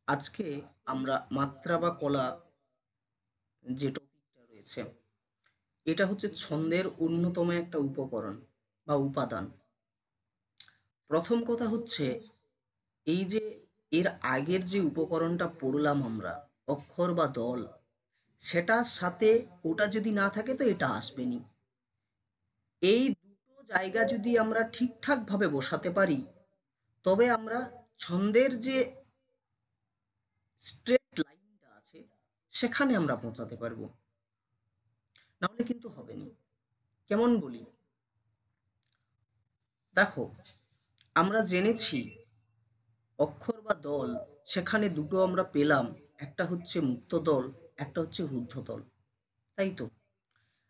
আজকে আমরা মাত্রা বা কলা যে টপিকটা রয়েছে, এটা হচ্ছে ছন্দের অন্যতম একটা উপকরণ বা উপাদান। প্রথম কথা হচ্ছে, এই যে এর আগের যে উপকরণটা পড়লাম আমরা, অক্ষর বা দল, সেটার সাথে ওটা যদি না থাকে তো এটা আসবেনি। এই দুটো জায়গা যদি আমরা ঠিকঠাক ভাবে বসাতে পারি, তবে আমরা ছন্দের যে স্ট্রেট লাইনটা আছে সেখানে আমরা পৌঁছাতে পারবো। নাহলে কিন্তু হবে না। কেমন বলি, দেখো, আমরা জেনেছি অক্ষর বা দল, সেখানে দুটো আমরা পেলাম। একটা হচ্ছে মুক্ত দল, একটা হচ্ছে রুদ্ধ দল, তাই তো?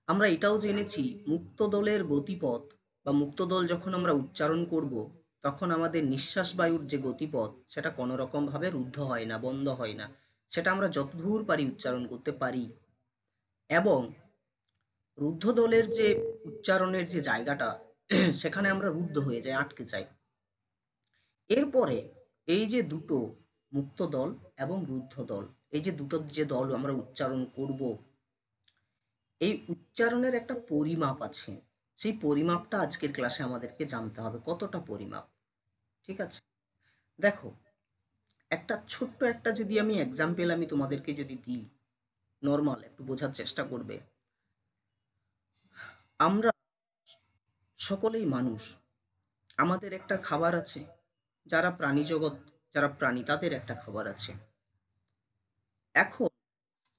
আমরা এটাও জেনেছি মুক্ত দলের গতিপথ বা মুক্ত দল যখন আমরা উচ্চারণ করব, তখন আমাদের নিঃশ্বাস বায়ুর যে গতিপথ সেটা কোনো রকম ভাবে রুদ্ধ হয় না, বন্ধ হয় না। সেটা আমরা যতদূর পারি উচ্চারণ করতে পারি। এবং রুদ্ধ দলের যে উচ্চারণের যে জায়গাটা সেখানে আমরা রুদ্ধ হয়ে যাই, আটকে যাই। এরপরে এই যে দুটো মুক্ত দল এবং রুদ্ধ দল, এই যে দুটো যে দল আমরা উচ্চারণ করব, এই উচ্চারণের একটা পরিমাপ আছে। সেই পরিমাপটা আজকের ক্লাসে আমাদেরকে জানতে হবে, কতটা পরিমাপ। ঠিক আছে, দেখো, একটা ছোট্ট একটা যদি আমি এক্সাম্পল আমি তোমাদেরকে যদি দিই, নর্মাল একটু বোঝার চেষ্টা করবে। আমরা সকলেই মানুষ, আমাদের একটা খাবার আছে। যারা প্রাণী জগৎ, যারা প্রাণী, তাদের একটা খাবার আছে। এখন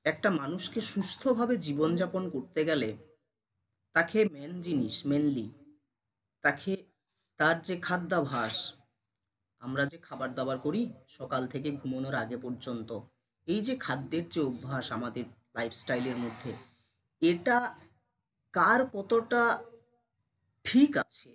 একটা মানুষকে সুস্থভাবে জীবনযাপন করতে গেলে তাকে মেন জিনিস, মেনলি তাকে তার যে খাদ্যাভ্যাস, আমরা যে খাবার দাবার করি সকাল থেকে ঘুমানোর আগে পর্যন্ত, এই যে খাদ্যের যে অভ্যাস আমাদের লাইফস্টাইলের মধ্যে, এটা কার কতটা ঠিক আছে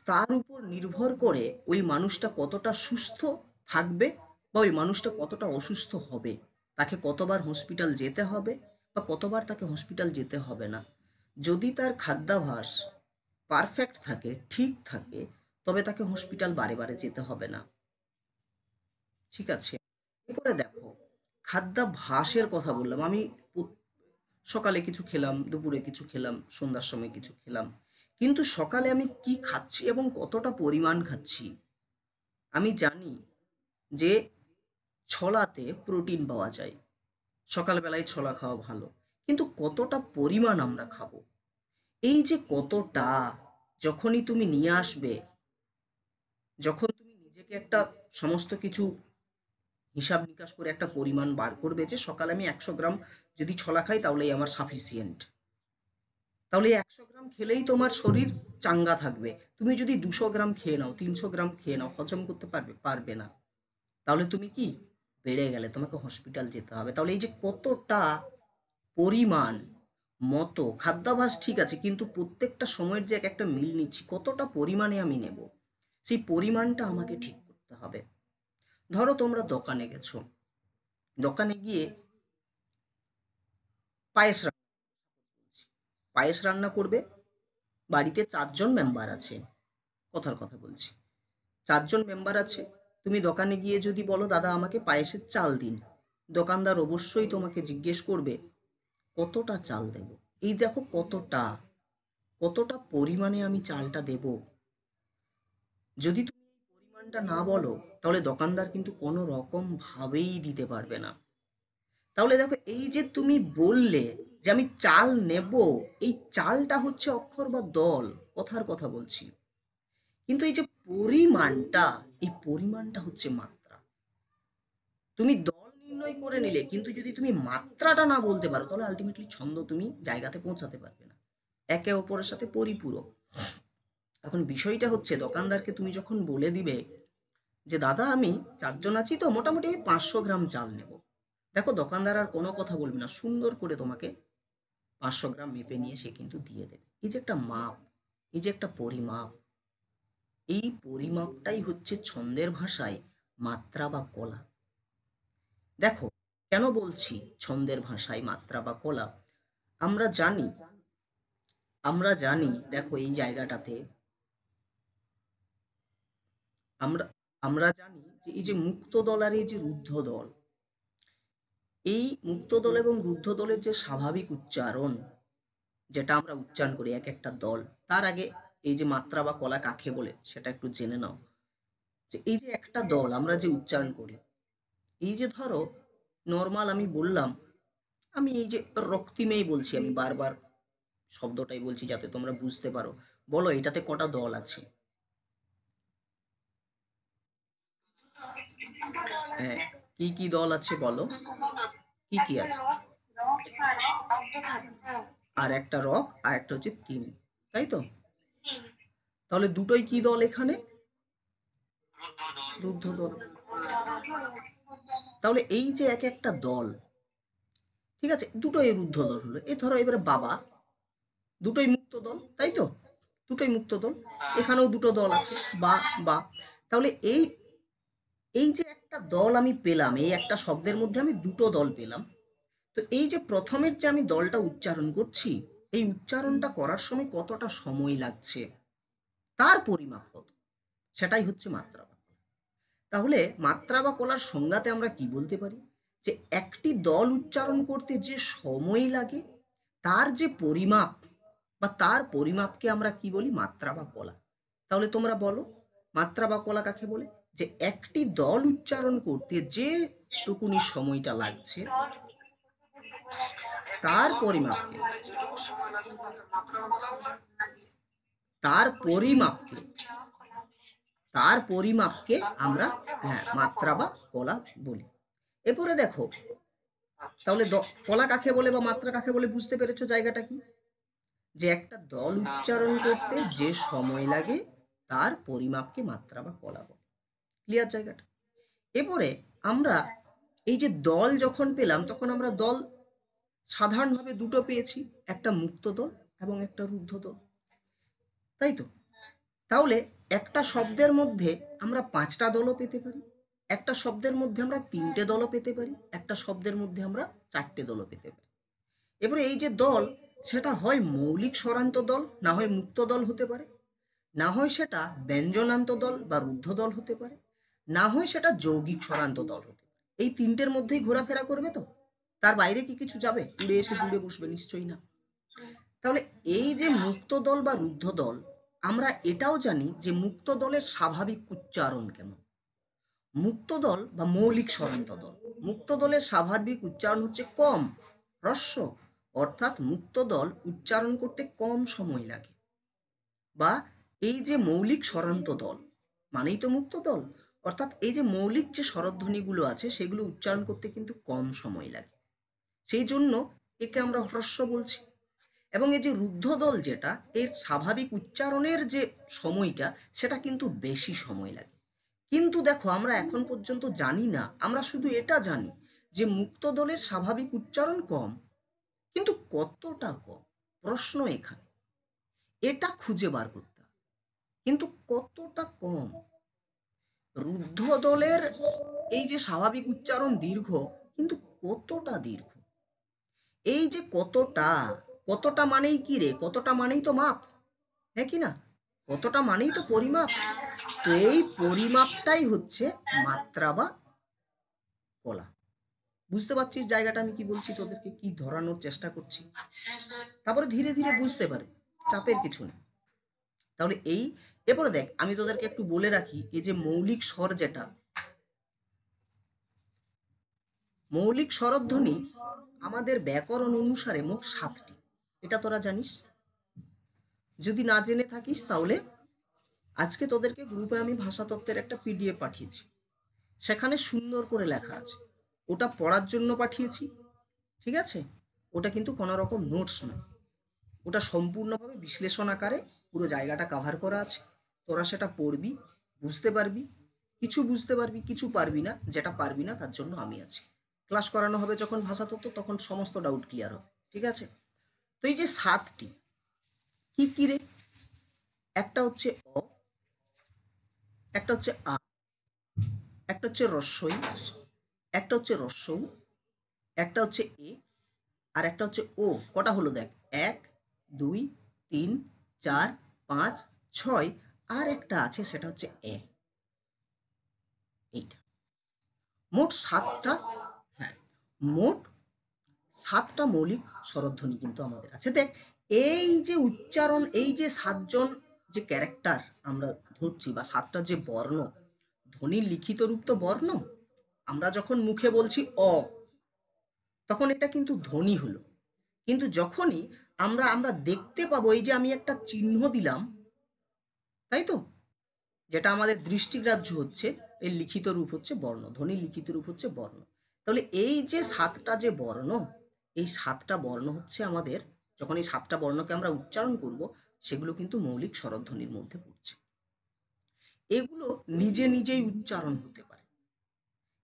তার উপর নির্ভর করে ওই মানুষটা কতটা সুস্থ থাকবে বা ওই মানুষটা কতটা অসুস্থ হবে, তাকে কতবার হসপিটাল যেতে হবে বা কতবার তাকে হসপিটাল যেতে হবে না। যদি তার খাদ্যাভ্যাস পারফেক্ট থাকে, ঠিক থাকে, তবে তাকে হসপিটাল বারে বারে যেতে হবে না। ঠিক আছে, এরপরে দেখো, খাদ্যাভ্যাসের কথা বললাম আমি। সকালে কিছু খেলাম, দুপুরে কিছু খেলাম, সন্ধ্যার সময় কিছু খেলাম, কিন্তু সকালে আমি কি খাচ্ছি এবং কতটা পরিমাণ খাচ্ছি। আমি জানি যে ছোলাতে প্রোটিন পাওয়া যায়, সকালবেলায় ছোলা খাওয়া ভালো, কিন্তু কতটা পরিমাণ আমরা খাবো, এই যে কতটা, যখনই তুমি নিয়ে আসবে, যখন তুমি নিজেকে একটা সমস্ত কিছু হিসাব নিকাশ করে একটা পরিমাণ বার করবে যে সকালে আমি 100 গ্রাম যদি ছোলা খাই তাহলেই আমার সাফিসিয়েন্ট, তাহলে 100 গ্রাম খেলেই তোমার শরীর চাঙ্গা থাকবে। তুমি যদি 200 গ্রাম খেয়ে নাও, 300 গ্রাম খেয়ে নাও, হজম করতে পারবে? পারবে না। তাহলে তুমি কি, বেড়ে গেলে তোমাকে হসপিটাল যেতে হবে। তাহলে এই যে কতটা পরিমাণ, মতো খাদ্যাভ্যাস ঠিক আছে, কিন্তু প্রত্যেকটা সময়ের যে এক একটা মিল নিচ্ছি, কতটা পরিমাণে আমি নেব, সেই পরিমাণটা আমাকে ঠিক করতে হবে। ধরো তোমরা দোকানে গেছো, দোকানে গিয়ে পায়েস রান্না, পায়েস রান্না করবে। বাড়িতে 4 জন মেম্বার আছে, কথার কথা বলছি, 4 জন মেম্বার আছে। তুমি দোকানে গিয়ে যদি বলো দাদা আমাকে পায়েসের চাল দিন, দোকানদার অবশ্যই তোমাকে জিজ্ঞেস করবে কতটা চাল দেব। এই দেখো কতটা, কতটা পরিমাণে আমি চালটা দেব। যদি তুমি এই পরিমাণটা না বলো, তাহলে দোকানদার কিন্তু কোনো রকম ভাবেই দিতে পারবে না। তাহলে দেখো, এই যে তুমি বললে যে আমি চাল নেব, এই চালটা হচ্ছে অক্ষর বা দল, কথার কথা বলছি। কিন্তু এই যে পরিমাণটা, এই পরিমাণটা হচ্ছে মাত্রা। তুমি দল নির্ণয় করে নিলে, কিন্তু যদি তুমি মাত্রাটা না বলতে পারো, তাহলে আলটিমেটলি ছন্দ তুমি জায়গাতে পৌঁছাতে পারবে না। একে অপরের সাথে পরিপূরক। এখন বিষয়টা হচ্ছে, দোকানদারকে তুমি যখন বলে দিবে যে দাদা আমি 4 জন আছি তো মোটামুটি আমি 500 গ্রাম চাল নেব, দেখো দোকানদার আর কোনো কথা বলবে না, সুন্দর করে তোমাকে 500 গ্রাম মেপে নিয়ে সে কিন্তু দিয়ে দেবে। এই যে একটা মাপ, এই যে একটা পরিমাপ, এই পরিমাপটাই হচ্ছে ছন্দের ভাষায় মাত্রা বা কলা। দেখো, কেন বলছি ছন্দের ভাষায় মাত্রা বা কলা, আমরা জানি, আমরা জানি, দেখো এই জায়গাটাতে আমরা আমরা জানি যে এই যে মুক্ত দল আর এই যে রুদ্ধ দল, এই মুক্ত দল এবং রুদ্ধ দলের যে স্বাভাবিক উচ্চারণ, যেটা আমরা উচ্চারণ করি এক একটা দল, তার আগে এই যে মাত্রা বা কলা কাকে বলে সেটা একটু জেনে নাও। যে এই যে একটা দল আমরা যে উচ্চারণ করি, এই যে ধরো নর্মাল আমি বললাম, আমি এই যে রক্তিমেই বলছি, আমি বারবার শব্দটাই বলছি যাতে তোমরা বুঝতে পারো। বলো এটাতে কটা দল আছে? হ্যাঁ, কি কি দল আছে বলো, কি কি আছে? আর একটা রক আর একটা হচ্ছে তিন, তাই তো? তাহলে দুটোই কি দল এখানে? রুদ্ধ দল। তাহলে এই যে এক একটা দল, ঠিক আছে, দুটোই রুদ্ধ দল হলো। এই ধরো এবারে বাবা, দুটোই মুক্ত দল, তাই তো? দুটোই মুক্ত দল। এখানেও দুটো দল আছে, বা বা। তাহলে এই এই যে একটা দল আমি পেলাম, এই একটা শব্দের মধ্যে আমি দুটো দল পেলাম। তো এই যে প্রথমের যে আমি দলটা উচ্চারণ করছি, এই উচ্চারণটা করার সময় কতটা সময় লাগছে, তার পরিমাপ কত, সেটাই হচ্ছে মাত্রা বা কলা। তাহলে মাত্রা বা কলার সংজ্ঞাতে আমরা কি বলতে পারি? যে একটি দল উচ্চারণ করতে যে সময় লাগে, তার যে পরিমাপ বা তার পরিমাপকে আমরা কি বলি? মাত্রা বা কলা। তাহলে তোমরা বলো মাত্রা বা কলা কাকে বলে? যে একটি দল উচ্চারণ করতে যে টুকুনি সময়টা লাগছে, তার পরিমাপকে, তার পরিমাপকে, তার পরিমাপকে আমরা, হ্যাঁ, মাত্রা বা কলা বলি। এরপরে দেখো, তাহলে কলা কাকে বলে বা মাত্রা কাকে বলে বুঝতে পেরেছো জায়গাটা কি? যে একটা দল উচ্চারণ করতে যে সময় লাগে, তার পরিমাপকে মাত্রা বা কলা বলে। ক্লিয়ার জায়গাটা? এরপরে আমরা এই যে দল যখন পেলাম, তখন আমরা দল সাধারণভাবে দুটো পেয়েছি, একটা মুক্ত দল এবং একটা রুদ্ধ দল, তাই তো? তাহলে একটা শব্দের মধ্যে আমরা পাঁচটা দলও পেতে পারি, একটা শব্দের মধ্যে আমরা তিনটে দলও পেতে পারি, একটা শব্দের মধ্যে আমরা চারটে দলও পেতে পারি। এবারে এই যে দল, সেটা হয় মৌলিক স্বরান্ত দল, না হয় মুক্ত দল হতে পারে, না হয় সেটা ব্যঞ্জনান্ত দল বা রুদ্ধ দল হতে পারে, না হয় সেটা যৌগিক স্বরান্ত দল হতে পারে। এই তিনটের মধ্যেই ঘোরাফেরা করবে তো? তার বাইরে কি কিছু যাবে উড়ে এসে জুড়ে বসবে? নিশ্চয়ই না। তাহলে এই যে মুক্ত দল বা রুদ্ধ দল, আমরা এটাও জানি যে মুক্ত দলের স্বাভাবিক উচ্চারণ কেমন। মুক্ত দল বা মৌলিক স্বরান্ত দল, মুক্ত দলের স্বাভাবিক উচ্চারণ হচ্ছে কম হ্রস্ব, অর্থাৎ মুক্ত দল উচ্চারণ করতে কম সময় লাগে। বা এই যে মৌলিক স্বরান্ত দল মানেই তো মুক্ত দল, অর্থাৎ এই যে মৌলিক যে স্বরধ্বনিগুলো আছে সেগুলো উচ্চারণ করতে কিন্তু কম সময় লাগে, সেই জন্য একে আমরা হ্রস্ব বলছি। এবং এই যে রুদ্ধ দল যেটা, এর স্বাভাবিক উচ্চারণের যে সময়টা, সেটা কিন্তু বেশি সময় লাগে। কিন্তু দেখো আমরা এখন পর্যন্ত জানি না, আমরা শুধু এটা জানি যে মুক্ত দলের স্বাভাবিক উচ্চারণ কম, কিন্তু কতটা কম, প্রশ্ন এখানে এটা খুঁজে বার করতে হবে। কিন্তু কতটা কম? রুদ্ধ দলের এই যে স্বাভাবিক উচ্চারণ দীর্ঘ, কিন্তু কতটা দীর্ঘ? এই যে কতটা, কতটা মানেই কি রে? কতটা মানেই তো মাপ, হ্যাঁ কি না? কতটা মানেই তো পরিমাপ। তো এই পরিমাপটাই হচ্ছে মাত্রা বা কলা। বুঝতে পারছিস জায়গাটা আমি কি বলছি, তোদেরকে কি ধরানোর চেষ্টা করছি? তারপরে ধীরে ধীরে বুঝতে পারে, চাপের কিছু নেই। তাহলে এই, এরপরে দেখ আমি তোদেরকে একটু বলে রাখি, এই যে মৌলিক স্বর যেটা, মৌলিক স্বরধ্বনি আমাদের ব্যাকরণ অনুসারে মোট 7টি। এটা তোরা জানিস? যদি না জেনে থাকিস তাহলে আজকে তোদেরকে গ্রুপে আমি ভাষাতত্ত্বের একটা পিডিএফ পাঠিয়েছি, সেখানে সুন্দর করে লেখা আছে। ওটা পড়ার জন্য পাঠিয়েছি, ঠিক আছে? ওটা কিন্তু কোনো রকম নোটস নয়, ওটা সম্পূর্ণভাবে বিশ্লেষণ আকারে পুরো জায়গাটা কাভার করা আছে। তোরা সেটা পড়বি, বুঝতে পারবি, কিছু বুঝতে পারবি, কিছু পারবি না, যেটা পারবি না তার জন্য আমি আছি। ক্লাস করানো হবে যখন ভাষাতত্ত্ব, তখন সমস্ত ডাউট ক্লিয়ার হবে, ঠিক আছে? তো এই যে 7টি, কি কি রে? একটা হচ্ছে অ, একটা হচ্ছে আ, একটা হচ্ছে রস্বই, একটা হচ্ছে রস্বউ, একটা হচ্ছে এ, আর একটা হচ্ছে ও। কটা হলো দেখ, 1 2 3 4 5 6, আর একটা আছে সেটা হচ্ছে এ। এইটা মোট 7টা। হ্যাঁ, মোট 7টা মৌলিক স্বরধ্বনি কিন্তু আমাদের আছে। দেখ, এই যে উচ্চারণ, এই যে 7জন যে ক্যারেক্টার আমরা ধরছি বা 7টা যে বর্ণ, ধ্বনির লিখিত রূপ তো বর্ণ। আমরা যখন মুখে বলছি অ, তখন এটা কিন্তু ধ্বনি হলো। কিন্তু যখনই আমরা আমরা দেখতে পাবো, এই যে আমি একটা চিহ্ন দিলাম, তাই তো, যেটা আমাদের দৃষ্টিগ্রাহ্য হচ্ছে, এর লিখিত রূপ হচ্ছে বর্ণ, ধ্বনির লিখিত রূপ হচ্ছে বর্ণ। তাহলে এই যে 7টা যে বর্ণ, এই 7টা বর্ণ হচ্ছে আমাদের, যখন এই 7টা বর্ণকে আমরা উচ্চারণ করব, সেগুলো কিন্তু মৌলিক স্বরধ্বনির মধ্যে পড়ছে। এগুলো নিজে নিজেই উচ্চারণ হতে পারে,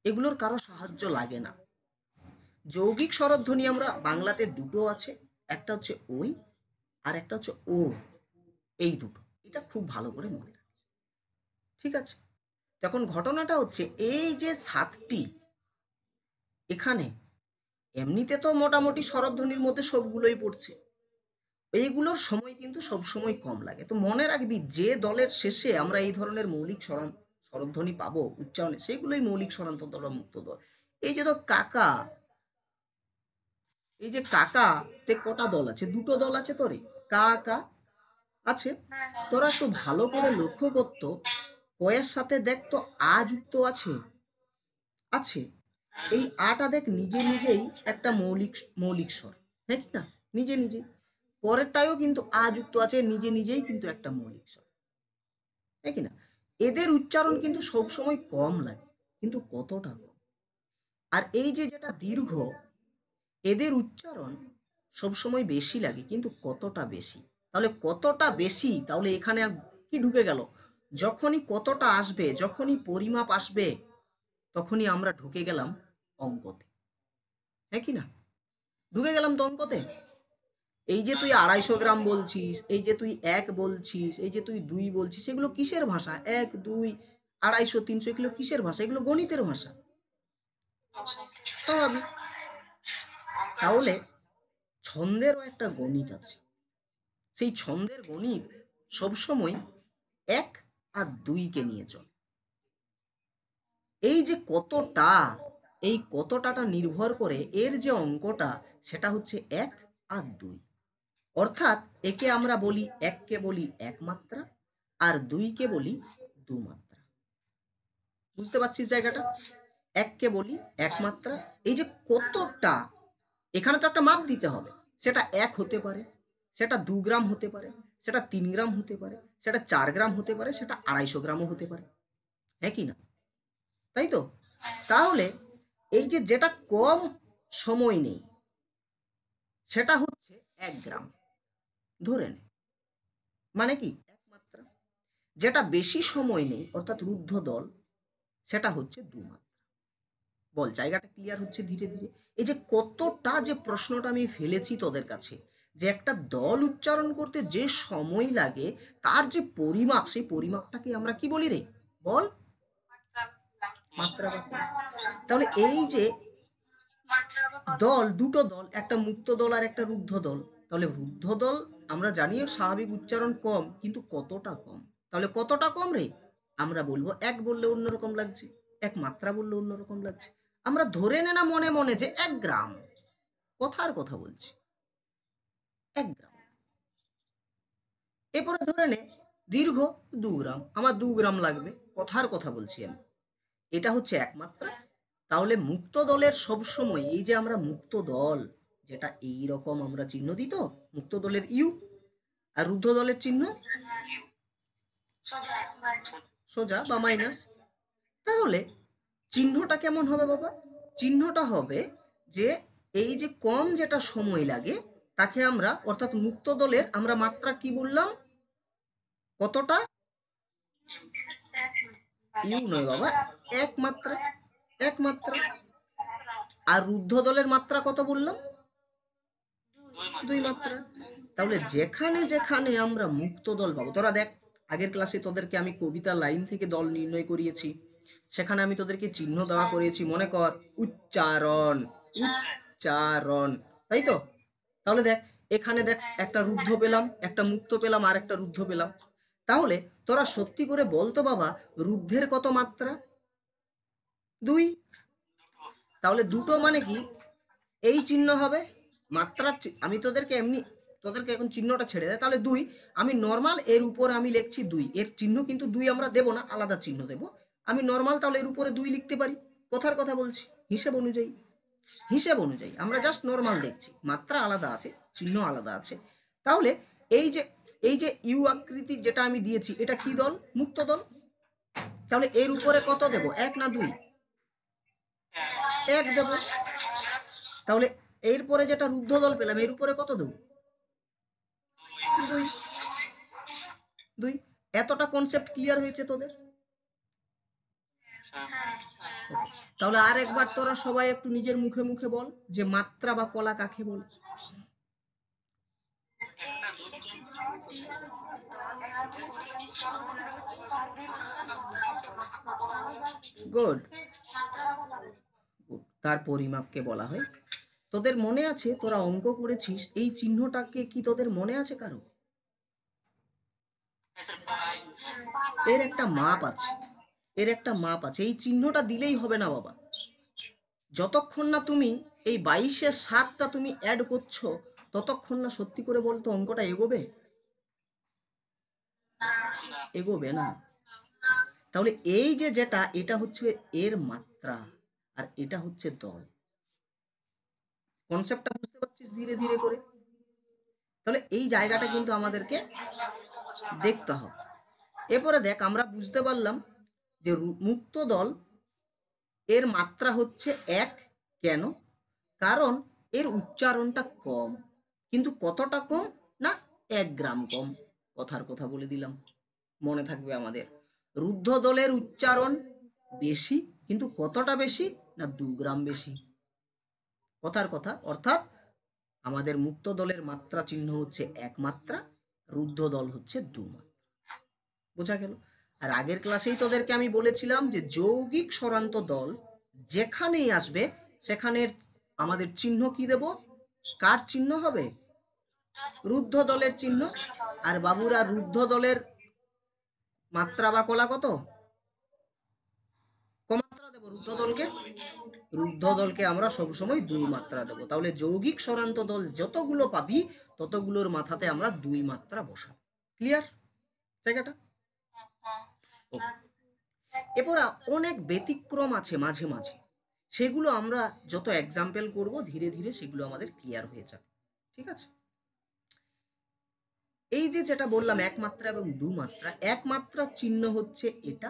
এগুলোর কারো সাহায্য লাগে না। যৌগিক স্বরধ্বনি আমরা বাংলাতে দুটো আছে, একটা হচ্ছে ওই, আর একটা হচ্ছে ও। এই দুটো, এটা খুব ভালো করে মনে রাখবে, ঠিক আছে? তখন ঘটনাটা হচ্ছে এই যে 7টি, এখানে এমনিতে তো মোটামুটি স্বরধ্বনির মধ্যে সবগুলোই পড়ছে, এইগুলোর সময় কিন্তু সবসময় কম লাগে। তো মনে রাখবি, যে দলের শেষে আমরা এই ধরনের মৌলিক স্বরধ্বনি পাবো উচ্চারণে, সেগুলোই মৌলিক স্বরান্ত দল বা মুক্ত দল। এই যে তো কাকা, এই যে কাকা তে কটা দল আছে? দুটো দল আছে তোরে, কা কা আছে। তোরা একটু ভালো করে লক্ষ্য করতো, কয়ের সাথে দেখ তো আ যুক্ত আছে, আছে। এই আটা দেখ নিজে নিজেই একটা মৌলিক মৌলিক স্বর, হ্যাঁ কি না? নিজে নিজেই। পরেরটাও কিন্তু আ যুক্ত আছে, নিজে নিজেই কিন্তু একটা মৌলিক স্বর, হ্যাঁ কি না? এদের উচ্চারণ কিন্তু সবসময় কম লাগে, কিন্তু কতটা কম। আর এই যে যেটা দীর্ঘ, এদের উচ্চারণ সবসময় বেশি লাগে, কিন্তু কতটা বেশি? তাহলে কতটা বেশি, তাহলে এখানে কি ঢুকে গেল? যখনই কতটা আসবে, যখনই পরিমাপ আসবে, তখনই আমরা ঢুকে গেলাম অঙ্কতে, হ্যাঁ কি না? ঢুকে গেলাম তো অঙ্কতে। এই যে তুই 250 গ্রাম বলছিস, এই যে তুই 1 বলছিস, এই যে তুই 2 বলছিস, এগুলো কিসের ভাষা? 1, 2, 250, 300, এগুলো কিসের ভাষা? এগুলো গণিতের ভাষা, স্বাভাবিক। তাহলে ছন্দেরও একটা গণিত আছে, সেই ছন্দের গণিত সবসময় 1 আর 2কে নিয়ে চলে। এই যে কতটা, এই কতটাটা নির্ভর করে এর যে অঙ্কটা, সেটা হচ্ছে 1 আর 2। অর্থাৎ একে আমরা বলি, 1কে বলি 1 মাত্রা, আর 2কে বলি 2 মাত্রা। বুঝতে পারছিস জায়গাটা? 1কে বলি 1 মাত্রা। এই যে কতটা, এখানে তো একটা মাপ দিতে হবে। সেটা 1 হতে পারে, সেটা 2 গ্রাম হতে পারে, সেটা 3 গ্রাম হতে পারে, সেটা 4 গ্রাম হতে পারে, সেটা 250 গ্রামও হতে পারে, হ্যাঁ কি না? তাই তো? তাহলে এই যে যেটা কম সময় নেই, সেটা হচ্ছে 1 গ্রাম, ধরে নে, মানে কি 1 মাত্রা। যেটা বেশি সময় নেই, অর্থাৎ রুদ্ধ দল, সেটা হচ্ছে 2 মাত্রা। বল, জায়গাটা ক্লিয়ার হচ্ছে ধীরে ধীরে? এই যে কতটা যে প্রশ্নটা আমি ফেলেছি তোদের কাছে, যে একটা দল উচ্চারণ করতে যে সময় লাগে, তার যে পরিমাপ, সেই পরিমাপটাকে আমরা কি বলি রে? বল, মাত্রা বা পরিমাপ। তাহলে এই যে দল, দুটো দল, একটা মুক্ত দল আর একটা রুদ্ধ দল। তাহলে রুদ্ধ দল আমরা জানি স্বাভাবিক উচ্চারণ কম, কিন্তু কতটা কম? তাহলে কতটা কম রে? আমরা বলবো 1 বললে অন্যরকম লাগছে, 1 মাত্রা বললে অন্যরকম লাগছে। আমরা ধরে নে না মনে মনে যে 1 গ্রাম, কথার কথা বলছি, 1 গ্রাম। এরপরে ধরে নে দীর্ঘ 2 গ্রাম, আমার 2 গ্রাম লাগবে, কথার কথা বলছি আমি। এটা হচ্ছে 1 মাত্রা। তাহলে মুক্ত দলের সব সময়, এই যে আমরা মুক্ত দল, যেটা এই রকম আমরা চিহ্ন দিত, মুক্ত দলের ইউ, আর রুদ্ধ দলের চিহ্ন সোজা বা মাইনাস। তাহলে চিহ্নটা কেমন হবে বাবা? চিহ্নটা হবে যে এই যে কম যেটা সময় লাগে, তাকে আমরা, অর্থাৎ মুক্ত দলের আমরা মাত্রা কি বললাম? কতটা? ইউ নয় বাবা, 1 মাত্রা, 1 মাত্রা। আর রুদ্ধ দলের মাত্রা কত বললাম? 2 মাত্রা। তাহলে যেখানে যেখানে আমরা মুক্ত দল পাবো, তোরা দেখ, আগের ক্লাসে তোদেরকে আমি কবিতা লাইন থেকে দল নির্ণয় করিয়েছি, সেখানে আমি তোদেরকে চিহ্ন দেওয়া করিয়েছি, মনে কর, উচ্চারণ, উচ্চারণ, তাই তো? তাহলে দেখ, এখানে দেখ, একটা রুদ্ধ পেলাম, একটা মুক্ত পেলাম, আর একটা রুদ্ধ পেলাম। তাহলে তোরা সত্যি করে বলতো বাবা, রুদ্ধের কত মাত্রা? 2। তাহলে দুটো মানে কি, এই চিহ্ন হবে মাত্রা, আমি তোদেরকে এখন চিহ্নটা ছেড়ে দেয়, তাহলে 2। আমি নর্মাল এর উপরে আমি লিখছি 2, এর চিহ্ন কিন্তু 2 আমরা দেব না, আলাদা চিহ্ন দেব। আমি নর্মাল তাহলে এর উপরে 2 লিখতে পারি। কথার কথা বলছি, হিসেব অনুযায়ী আমরা জাস্ট নর্মাল দেখছি, মাত্রা আলাদা আছে, চিহ্ন আলাদা আছে। তাহলে এই যে ইউ আকৃতি যেটা আমি দিয়েছি, এটা কি দল? মুক্ত দল। তাহলে এর উপরে কত দেব? 1 না 2? 1 দেব। তাহলে এরপরে যেটা রুদ্ধ দল পেলাম, এর উপরে কত দেব? 2। 2। এতটা কনসেপ্ট ক্লিয়ার হয়েছে তোদের? তাহলে আর একবার তোরা সবাই একটু নিজের মুখে মুখে বল যে মাত্রা বা কলা কাকে বলে। গুড। তার পরিমাপকে বলা হয়। তোদের মনে আছে, তোরা অঙ্ক করেছিস, এই চিহ্নটাকে কি তোদের মনে আছে কারো? এর একটা মাপ আছে, এই চিহ্নটা দিলেই হবে না বাবা। যতক্ষণ না তুমি এই 22-এর 7টা তুমি অ্যাড করছো, ততক্ষণ না সত্যি করে বলতো অঙ্কটা এগোবে না। তাহলে এই যেটা, এটা হচ্ছে এর মাত্রা, আর এটা হচ্ছে দল। কনসেপ্টটা বুঝতে পারছিস ধীরে ধীরে করে? তাহলে এই জায়গাটা কিন্তু আমাদেরকে দেখতে হবে। এরপরে দেখ, আমরা বুঝতে পারলাম যে মুক্ত দল এর মাত্রা হচ্ছে 1। কেন? কারণ এর উচ্চারণটা কম। কিন্তু কতটা কম? না, 1 গ্রাম কম। কথার কথা বলে দিলাম, মনে থাকবে আমাদের। রুদ্ধ দলের উচ্চারণ বেশি, কিন্তু কতটা বেশি? না, 2 গ্রাম বেশি। কথার কথা, অর্থাৎ আমাদের মুক্ত দলের মাত্রা চিহ্ন হচ্ছে 1 মাত্রা, রুদ্ধ দল হচ্ছে 2 মাত্রা। বোঝা গেল? আর আগের ক্লাসেই তোদেরকে আমি বলেছিলাম যে যৌগিক স্বরান্ত দল যেখানেই আসবে, সেখানের আমাদের চিহ্ন কি দেব? কার চিহ্ন হবে? রুদ্ধ দলের চিহ্ন। আর বাবুরা, রুদ্ধ দলের মাত্রা বা কলা কত? কমাত্রা দেব রুদ্ধ দলকে আমরা সবসময় 2 মাত্রা দেব। তাহলে যৌগিক স্বরান্ত দল যতগুলো পাবি, ততগুলোর মাথাতে আমরা 2 মাত্রা বসাবো। ক্লিয়ার জায়গাটা? এরপর অনেক ব্যতিক্রম আছে মাঝে মাঝে, সেগুলো আমরা যত এক্সাম্পল করব ধীরে ধীরে সেগুলো আমাদের ক্লিয়ার হয়ে যাবে। ঠিক আছে? এই যেটা বললাম 1 মাত্রা এবং 2 মাত্রা, 1 মাত্রার চিহ্ন হচ্ছে এটা,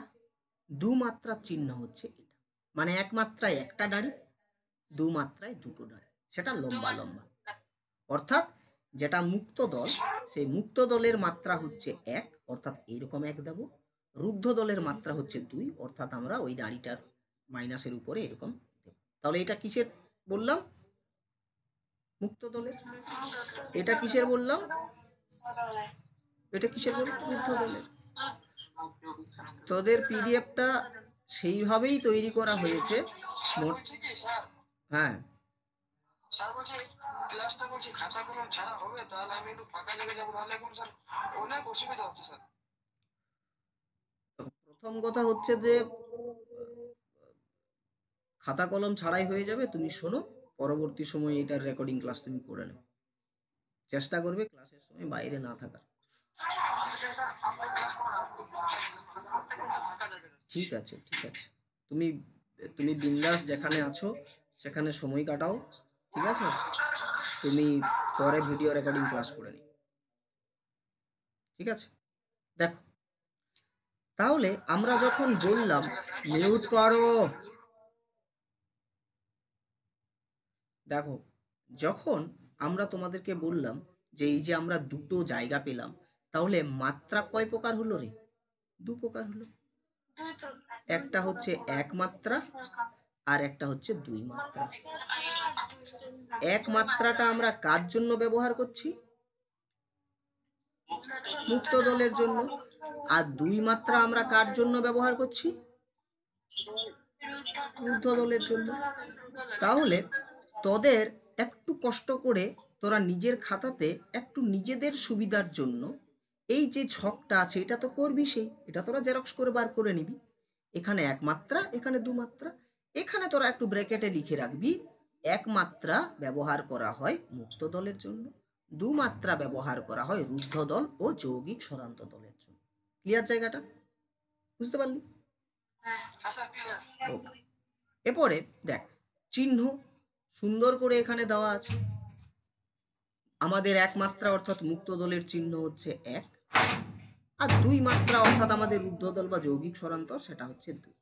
2 মাত্রার চিহ্ন হচ্ছে এটা। মানে 1 মাত্রায় একটা দাঁড়ি, 2 মাত্রায় দুটো দাঁড়ি, সেটা লম্বা লম্বা। অর্থাৎ যেটা মুক্ত দল, সেই মুক্ত দলের মাত্রা হচ্ছে 1, অর্থাৎ এইরকম 1 দেব। রুদ্ধ দলের মাত্রা হচ্ছে 2, অর্থাৎ আমরা ওই দাঁড়িটার মাইনাসের উপরে এরকম দেব। তাহলে এটা কিসের বললাম? মুক্ত দলের। এটা কিসের বললাম? এটা কিসের বললাম? রুদ্ধ দলের। তোদের পিডিএফটা সেইভাবেই তৈরি করা হয়েছে। হ্যাঁ, প্রথম কথা হচ্ছে যে খাতা কলম ছাড়াই হয়ে যাবে, তুমি শোনো, পরবর্তী সময় এটার রেকর্ডিং ক্লাস তুমি করে নেবে। চেষ্টা করবে ক্লাসের সময় বাইরে না থাকার। ঠিক আছে, ঠিক আছে। তুমি তুমি বিন্দাস যেখানে আছো সেখানে সময় কাটাও। ঠিক আছে? তুমি পরে ভিডিও রেকর্ডিং ক্লাস করে নিও। ঠিক আছে? দেখো, তাহলে আমরা যখন বললাম, মিউট করো। দেখো, যখন আমরা তোমাদেরকে বললাম যে এই যে আমরা দুটো জায়গা পেলাম, তাহলে মাত্রা কয় প্রকার হলো রে? 2 প্রকার হলো। একটা হচ্ছে 1 মাত্রা, আর একটা হচ্ছে 2 মাত্রা। 1 মাত্রাটা আমরা কার জন্য ব্যবহার করছি? মুক্ত দলের জন্য। আর 2 মাত্রা আমরা কার জন্য ব্যবহার করছি? রুদ্ধ দলের জন্য। তাহলে তোদের একটু কষ্ট করে তোরা নিজের খাতাতে একটু নিজেদের সুবিধার জন্য এই যে ছকটা আছে এটা তো করবি, এটা তোরা জেরক্স করে বার করে নিবি। এখানে 1 মাত্রা, এখানে 2 মাত্রা। এখানে তোরা একটু ব্র্যাকেটে লিখে রাখবি, এক মাত্রা ব্যবহার করা হয় মুক্ত দলের জন্য, দু মাত্রা ব্যবহার করা হয় রুদ্ধ দল ও যৌগিক স্বরান্ত দলের জন্য। ক্লিয়ার জায়গাটা? বুঝতে পারলি? ওকে। এরপরে দেখ, চিহ্ন সুন্দর করে এখানে দেওয়া আছে। আমাদের এক মাত্রা অর্থাৎ মুক্ত দলের চিহ্ন হচ্ছে এক, আর দুই মাত্রা অর্থাৎ আমাদের রুদ্ধ দল বা যৌগিক স্বরান্তর সেটা হচ্ছে দুই।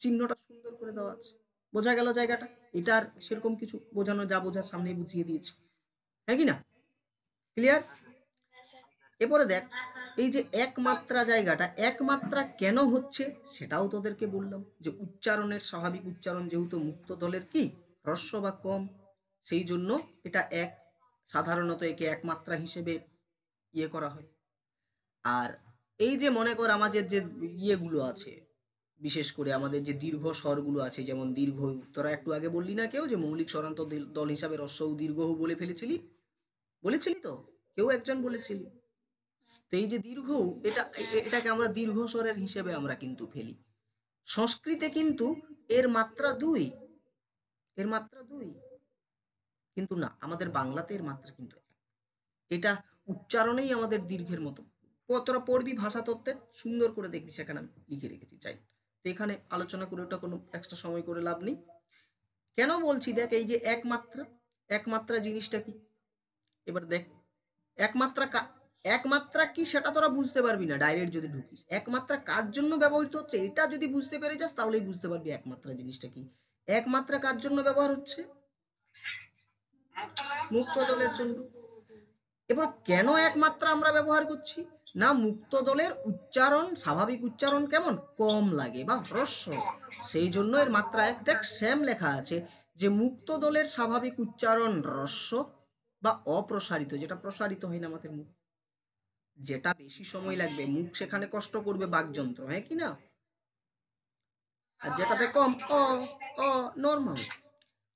চিহ্নটা সুন্দর করে দেওয়া আছে, বোঝা গেল জায়গাটা? এটার সেরকম কিছু বোঝানো, যা বোঝার সামনে বুঝিয়ে দিয়েছি, হ্যাঁ কি না? ক্লিয়ার? এরপরে দেখ, এই যে একমাত্রা জায়গাটা, একমাত্রা কেন হচ্ছে সেটাও তোদেরকে বললাম, যে উচ্চারণের স্বাভাবিক উচ্চারণ যেহেতু মুক্ত দলের কি হ্রস্ব বা কম, সেই জন্য এটা এক, সাধারণত একে একমাত্রা হিসেবে ইয়ে করা হয়। আর এই যে মনে কর আমাদের যে ইয়েগুলো আছে, বিশেষ করে আমাদের যে দীর্ঘ স্বরগুলো আছে, যেমন দীর্ঘ, তোরা একটু আগে বললি না কেউ যে মৌলিক স্বরান্ত দল হিসাবে হ্রস্ব ও দীর্ঘ বলে ফেলেছিলি, বলেছিলি তো, কেউ একজন বলেছিলি। তো এই যে দীর্ঘ, এটাকে আমরা দীর্ঘ স্বরের হিসেবে আমরা কিন্তু ফেলি। সংস্কৃতে কিন্তু এর মাত্রা দুই, এর মাত্রা দুই, কিন্তু না, আমাদের বাংলাতে এর মাত্রা কিন্তু এক। এটা উচ্চারণেই আমাদের দীর্ঘের মতো। তোরা পড়বি ভাষা তত্ত্বে, সুন্দর করে দেখবি, সেখানে আমি লিখে রেখেছি, চাই তো এখানে আলোচনা করে ওটা কোনো এক্সট্রা সময় করে লাভ নেই। কেন বলছি দেখ, এই যে একমাত্রা, একমাত্রা জিনিসটা কি? এবার দেখ, একমাত্রা একমাত্রা কি সেটা তোরা বুঝতে পারবি না ডাইরেক্ট যদি ঢুকিস। একমাত্রা কার জন্য ব্যবহৃত হচ্ছে এটা যদি বুঝতে পেরে যাস, তাহলেই বুঝতে পারবি একমাত্রা জিনিসটা কি। একমাত্রা কার জন্য ব্যবহার হচ্ছে? মুক্ত দলের জন্য। এবার কেন একমাত্রা আমরা ব্যবহার করছি? না, মুক্ত দলের উচ্চারণ, স্বাভাবিক উচ্চারণ কেমন কম লাগে বা হ্রস্ব, সেই জন্য এর মাত্রা এক। দেখ সেম লেখা আছে যে মুক্ত দলের স্বাভাবিক উচ্চারণ হ্রস্ব বা অপ্রসারিত, যেটা প্রসারিত হয় না আমাদের মুখ, যেটা বেশি সময় লাগবে, মুখ সেখানে কষ্ট করবে বাকযন্ত্র, হ্যাঁ কি না? আর যেটাতে কম অ, অ নর্মাল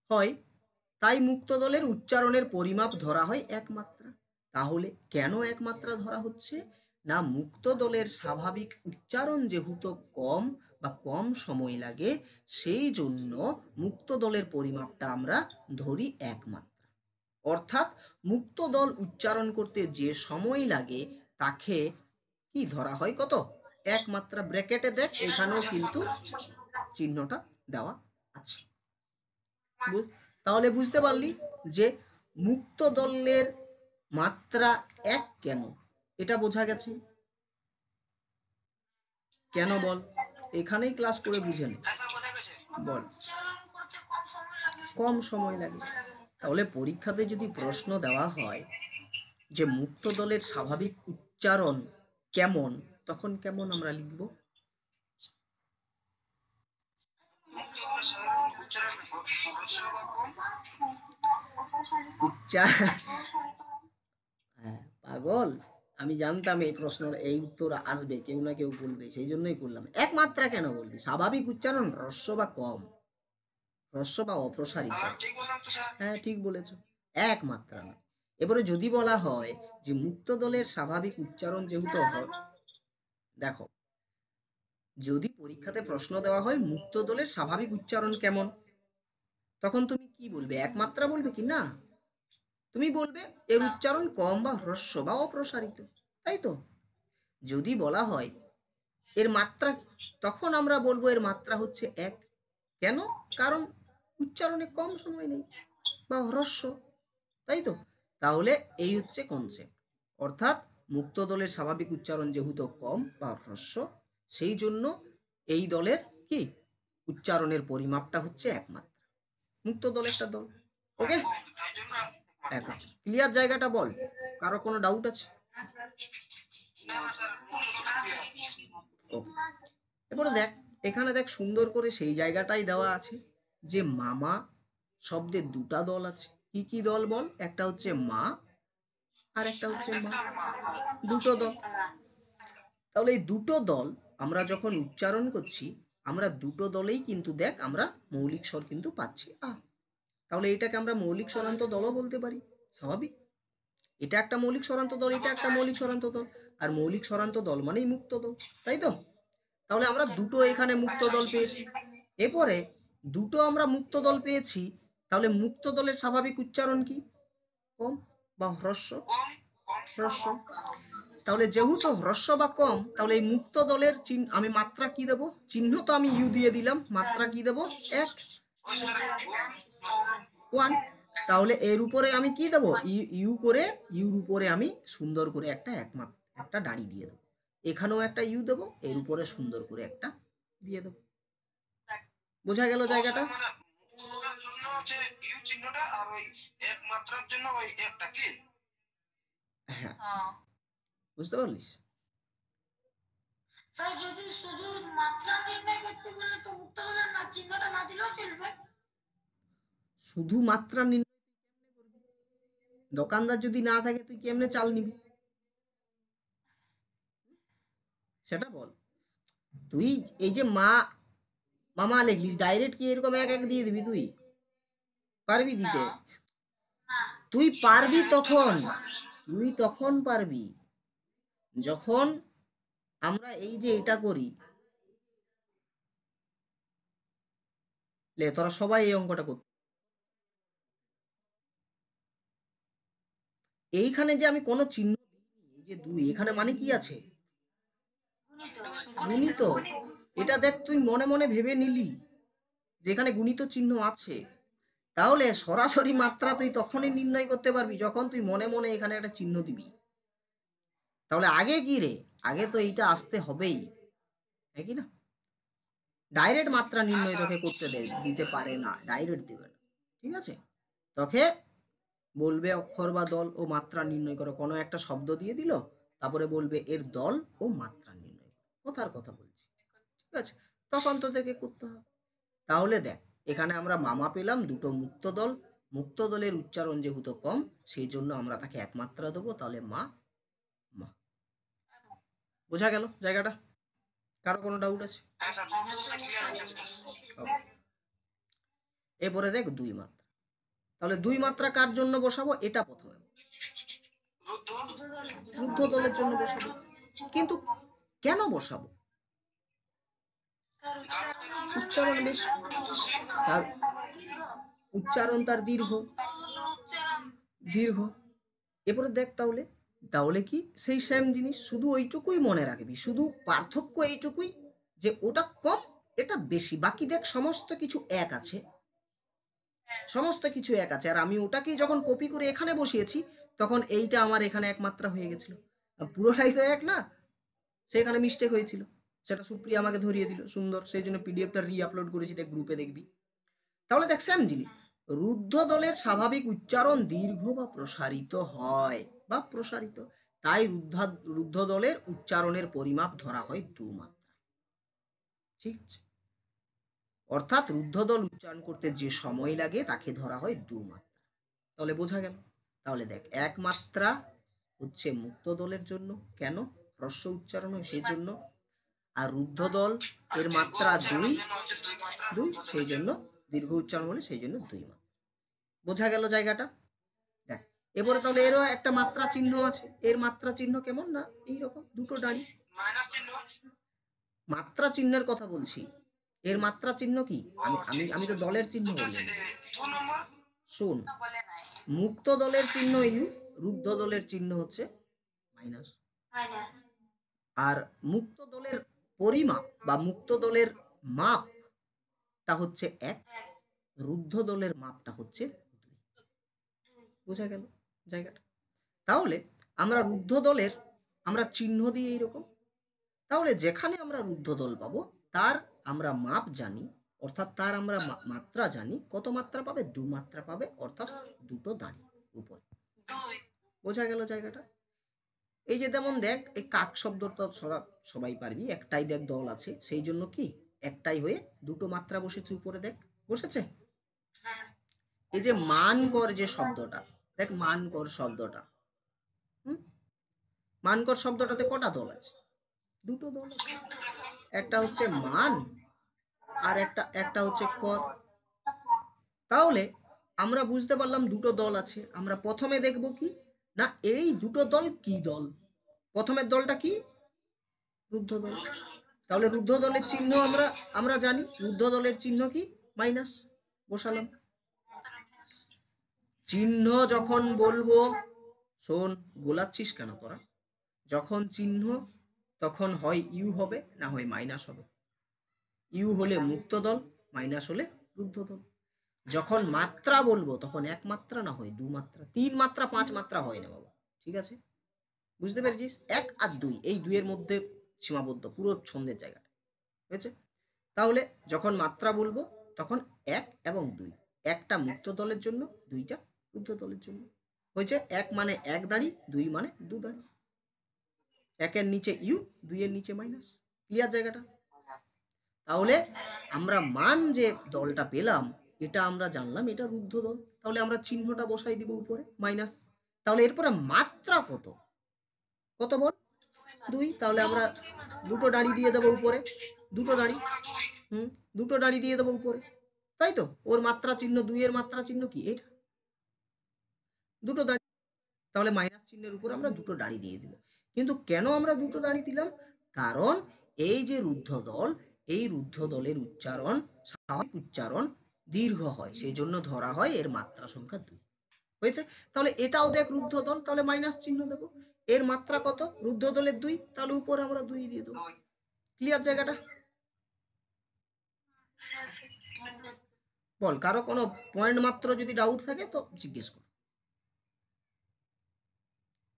হয়, তাই মুক্ত দলের উচ্চারণের পরিমাপ ধরা হয় একমাত্রা। তাহলে কেন একমাত্রা ধরা হচ্ছে? না, মুক্ত দলের স্বাভাবিক উচ্চারণ যেহেতু কম বা কম সময় লাগে, সেই জন্য মুক্ত দলের পরিমাপটা আমরা ধরি একমাত্রা। অর্থাৎ মুক্ত দল উচ্চারণ করতে যে সময় লাগে তাকে কি ধরা হয় কত? একমাত্রা। ব্র্যাকেটে দেখ, এখানেও কিন্তু চিহ্নটা দেওয়া আছে। তাহলে বুঝতে পারলি যে মুক্ত দলের মাত্রা এক কেন, এটা বোঝা গেছে। কেন বল, এখানেই ক্লাস করে বুঝে নে। বল, কম সময় লাগে। তাহলে পরীক্ষাতে যদি প্রশ্ন দেওয়া হয় যে মুক্ত দলের স্বাভাবিক উচ্চারণ কেমন, তখন কেমন আমরা লিখব? হ্যাঁ পাগল, আমি জানতাম এই প্রশ্নের এই উত্তর আসবে, কেউ না কেউ বলবে, সেই জন্যই করলাম। একমাত্রা কেন বলবি? স্বাভাবিক উচ্চারণ হ্রস্ব বা কম, হ্রস্ব বা অপ্রসারিত। হ্যাঁ ঠিক বলেছ, একমাত্রা নয়। এবারে যদি বলা হয় যে মুক্ত দলের স্বাভাবিক উচ্চারণ যেহেতু দেখো, যদি পরীক্ষাতে প্রশ্ন দেওয়া হয় মুক্ত দলের স্বাভাবিক উচ্চারণ কেমন, তখন তুমি কি বলবে? একমাত্রা বলবে কি না? তুমি বলবে এর উচ্চারণ কম বা হ্রস্ব বা অপ্রসারিত, তাই তো? যদি বলা হয় এর মাত্রা, তখন আমরা বলবো এর মাত্রা হচ্ছে এক। কেন? কারণ উচ্চারণে কম সময় নেই বা হ্রস্ব, তাই তো? তাহলে এই হচ্ছে কনসেপ্ট। অর্থাৎ মুক্ত দলের স্বাভাবিক উচ্চারণ যেহেতু কম বা হ্রস্ব, সেই জন্য এই দলের কি উচ্চারণের পরিমাপটা হচ্ছে একমাত্রা। মুক্ত দল একটা দল। ওকে, এখন ক্লিয়ার জায়গাটা বল, কারো কোনো ডাউট আছে? এবারে দেখ, এখানে দেখ সুন্দর করে সেই জায়গাটাই দেওয়া আছে যে মামা শব্দের দুটা দল আছে। কি কি দল বল? একটা হচ্ছে মা আর একটা হচ্ছে মা, দুটো দল। তাহলে এই দুটো দল আমরা যখন উচ্চারণ করছি, আমরা দুটো দলেই কিন্তু দেখ আমরা মৌলিক স্বর কিন্তু পাচ্ছি আ। তাহলে এটাকে আমরা মৌলিক স্বরান্ত দলও বলতে পারি, স্বাভাবিক। এটা একটা মৌলিক স্বরান্ত দল, এটা একটা মৌলিক স্বরান্ত দল, আর মৌলিক স্বরান্ত দল মানেই মুক্ত দল, তাই তো? তাহলে আমরা দুটো এখানে মুক্ত দল পেয়েছি। এরপরে দুটো আমরা মুক্ত দল পেয়েছি, তাহলে মুক্ত দলের স্বাভাবিক উচ্চারণ কি? কম বা হ্রস্ব? হ্রস্ব। তাহলে যেহেতু হ্রস্ব বা কম, তাহলে এই মুক্ত দলের চিহ্ন আমি মাত্রা কি দেব? চিহ্ন তো আমি ইউ দিয়ে দিলাম, মাত্রা কি দেব? 1, 1। তাহলে এর উপরে আমি কি দেব? ইউ করে, ইউর উপরে আমি সুন্দর করে একটা দাড়ি দিয়ে দেবো। এখানেও একটা ইউ দেবো, এর উপরে সুন্দর করে একটা দিয়ে দেবো। বোঝা গেল জায়গাটা? হ্যাঁ, বুঝতে পারলিস? স্যার যদি শুধু মাত্রা নির্ণয় করতে বলে তো মুক্ত দলের না চিহ্নটা না দিলেও চলবে? শুধু মাত্রা নির্ণয় দোকানদার যদি না থাকে তুই কেমনে চাল নিবি সেটা বল। তুই এই যে মামা লিখলিস, ডাইরেক্ট কি এরকম এক এক দিয়ে দিবি? তুই পারবি দিতে? তুই পারবি তখন, তুই তখন পারবি যখন আমরা এই যে এটা করি। লে তোরা সবাই এই অঙ্কটা করতে, এইখানে যে আমি কোনো চিহ্ন দিইনি, এই যে 2, এখানে মানে কি আছে? গুণিত। এটা দেখ তুই মনে মনে ভেবে নিলি যেখানে গুণিত চিহ্ন আছে, তাহলে সরাসরি মাত্রা তুই তখনই নির্ণয় করতে পারবি যখন তুই মনে মনে এখানে একটা চিহ্ন দিবি। তাহলে আগে কি রে? আগে তো এইটা আসতে হবেই, হ্যাঁ কি না? ডাইরেক্ট মাত্রা নির্ণয় তোকে করতে দিতে পারে না, ডাইরেক্ট দেবে না। ঠিক আছে? তোকে বলবে অক্ষর বা দল ও মাত্রা নির্ণয় করো, কোনো একটা শব্দ দিয়ে দিল, তারপরে বলবে এর দল ও মাত্রা নির্ণয় করো। কথার কথা বলছি, ঠিক আছে? তখন তোদেরকে করতে হবে। তাহলে দেখ, এখানে আমরা মামা পেলাম দুটো মুক্ত দল। মুক্ত দলের উচ্চারণ যেহেতু কম, সেই জন্য আমরা তাকে এক মাত্রা দেবো, তাহলে মা। মা। বোঝা গেল জায়গাটা? কারো কোনো ডাউট আছে? এরপরে দেখ 2 মাত্রা। তাহলে 2 মাত্রা কার জন্য বসাবো? এটা প্রথমে রুদ্ধ দলের জন্য বসাবো। কিন্তু কেন বসাবো? উচ্চারণ বেশ, তার উচ্চারণ তার দীর্ঘ। দীর্ঘ। এরপরে দেখ তাহলে, তাহলে কি সেই সেম জিনিস, শুধু ওইটুকুই মনে রাখবি, শুধু পার্থক্য এইটুকুই যে ওটা কম এটা বেশি, বাকি দেখ সমস্ত কিছু এক আছে। সমস্ত কিছু এক আছে। আর আমি ওটাকেই যখন কপি করে এখানে বসিয়েছি, তখন এইটা আমার এখানে এক মাত্রা হয়ে গেছিল। পুরোটাই তো এক না, সেখানে মিস্টেক হয়েছিল, সেটা সুপ্রিয়া আমাকে ধরিয়ে দিল সুন্দর, সেই জন্য পিডিএফটা রি আপলোড করেছি, দেখ গ্রুপে দেখবি। তাহলে দেখ সেম জিনিস, রুদ্ধ দলের স্বাভাবিক উচ্চারণ দীর্ঘ বা প্রসারিত হয়, বা প্রসারিত। তাই রুদ্ধ দলের উচ্চারণের পরিমাপ ধরা হয় 2 মাত্রা। ঠিক আছে? অর্থাৎ রুদ্ধ দল উচ্চারণ করতে যে সময় লাগে তাকে ধরা হয় 2 মাত্রা। তাহলে বোঝা গেল? তাহলে দেখ 1 মাত্রা হচ্ছে মুক্ত দলের জন্য, কেন? হ্রস্ব উচ্চারণ হয় সেই জন্য। আর রুদ্ধ দল এর মাত্রা 2, 2, সেই জন্য দীর্ঘ উচ্চারণ বলে, সেই জন্য 2 মাত্রা। বোঝা গেল জায়গাটা? দেখ এবারে তাহলে এরও একটা মাত্রা চিহ্ন আছে। এর মাত্রা চিহ্ন কেমন? না এইরকম দুটো দাঁড়ি। মাত্রা চিহ্নের কথা বলছি। এর মাত্রা চিহ্ন কি? আমি আমি আমি তো দলের চিহ্ন বলি। শোন, মুক্ত দলের চিহ্ন ইউ, রুদ্ধ দলের চিহ্ন হচ্ছে মাইনাস। আর মুক্ত দলের পরিমাপ বা মুক্ত দলের মাপটা হচ্ছে 1, রুদ্ধ দলের মাপটা হচ্ছে 2। বোঝা গেল জায়গাটা? তাহলে আমরা রুদ্ধ দলের আমরা চিহ্ন দিই এইরকম। তাহলে যেখানে আমরা রুদ্ধ দল পাবো, তার আমরা মাপ জানি, অর্থাৎ তার আমরা মাত্রা জানি। কত মাত্রা পাবে? 2 মাত্রা পাবে, অর্থাৎ দুটো দাঁড়ি উপরে। বোঝা গেল জায়গাটা? এই যে যেমন দেখ, এই কাক শব্দটা সবাই পারবি, একটাই দেখ দল আছে, সেই জন্য কি একটাই হয়ে দুটো মাত্রা বসেছে উপরে, দেখ বসেছে। এই যে মানকর যে শব্দটা, দেখ মানকর শব্দটা, মানকর শব্দটাতে কটা দল আছে? দুটো দল আছে, একটা হচ্ছে মান আর একটা হচ্ছে কর। তাহলে আমরা বুঝতে পারলাম দুটো দল আছে। আমরা প্রথমে দেখব কি না, এই দুটো দল কি দল? প্রথমের দলটা কি? রুদ্ধ দল। তাহলে রুদ্ধ দলের চিহ্ন আমরা আমরা জানি, রুদ্ধ দলের চিহ্ন কি? মাইনাস বসালাম। চিহ্ন যখন বলবো, শোন গোলাচ্ছিস কেন তোরা, যখন চিহ্ন তখন হয় ইউ হবে না হয় মাইনাস হবে। ইউ হলে মুক্ত দল, মাইনাস হলে রুদ্ধ দল। যখন মাত্রা বলবো তখন এক মাত্রা না হয় দু মাত্রা, তিন মাত্রা, পাঁচ মাত্রা হয় না বাবা, ঠিক আছে? বুঝতে পেরেছিস? এক আর দুই, এই দুইয়ের মধ্যে সীমাবদ্ধ পুরো ছন্দের জায়গাটা, হয়েছে? তাহলে যখন মাত্রা বলবো তখন এক এবং দুই, একটা মুক্ত দলের জন্য, দুইটা রুদ্ধ দলের জন্য। হয়েছে? এক মানে এক দাঁড়ি, দুই মানে দু দাঁড়ি। একের নিচে ইউ, দুইয়ের নিচে মাইনাস। ক্লিয়ার জায়গাটা? তাহলে আমরা মান যে দলটা পেলাম, এটা আমরা জানলাম এটা রুদ্ধ দল, তাহলে আমরা চিহ্নটা বসাই দিব উপরে মাইনাস। তাহলে এরপরে মাত্রা কত, কত বল? দুই। তাহলে আমরা দুটো দাঁড়ি দিয়ে দেবো উপরে, দুটো দাঁড়ি, দুটো দাঁড়ি দিয়ে দেবো উপরে, তাই তো? ওর মাত্রা চিহ্ন, দুইয়ের মাত্রা চিহ্ন কি এটা, দুটো দাঁড়ি। তাহলে মাইনাস চিহ্নের উপর আমরা দুটো দাঁড়ি দিয়ে দিব। কিন্তু কেন আমরা দুটো দাঁড়ি দিলাম? কারণ এই যে রুদ্ধ দল, এই রুদ্ধ দলের উচ্চারণ, স্বাভাবিক উচ্চারণ দীর্ঘ হয়, সেই জন্য ধরা হয় এর মাত্রা সংখ্যা দুই। হয়েছে? তাহলে এটাও দেখ রুদ্ধ দল, তাহলে মাইনাস চিহ্ন দেবো। এর মাত্রা কত? রুদ্ধ দলের দুই, তাহলে উপরে আমরা দুই দিয়ে দেবো। ক্লিয়ার জায়গাটা? বল, কারো কোনো পয়েন্ট মাত্র যদি ডাউট থাকে তো জিজ্ঞেস কর,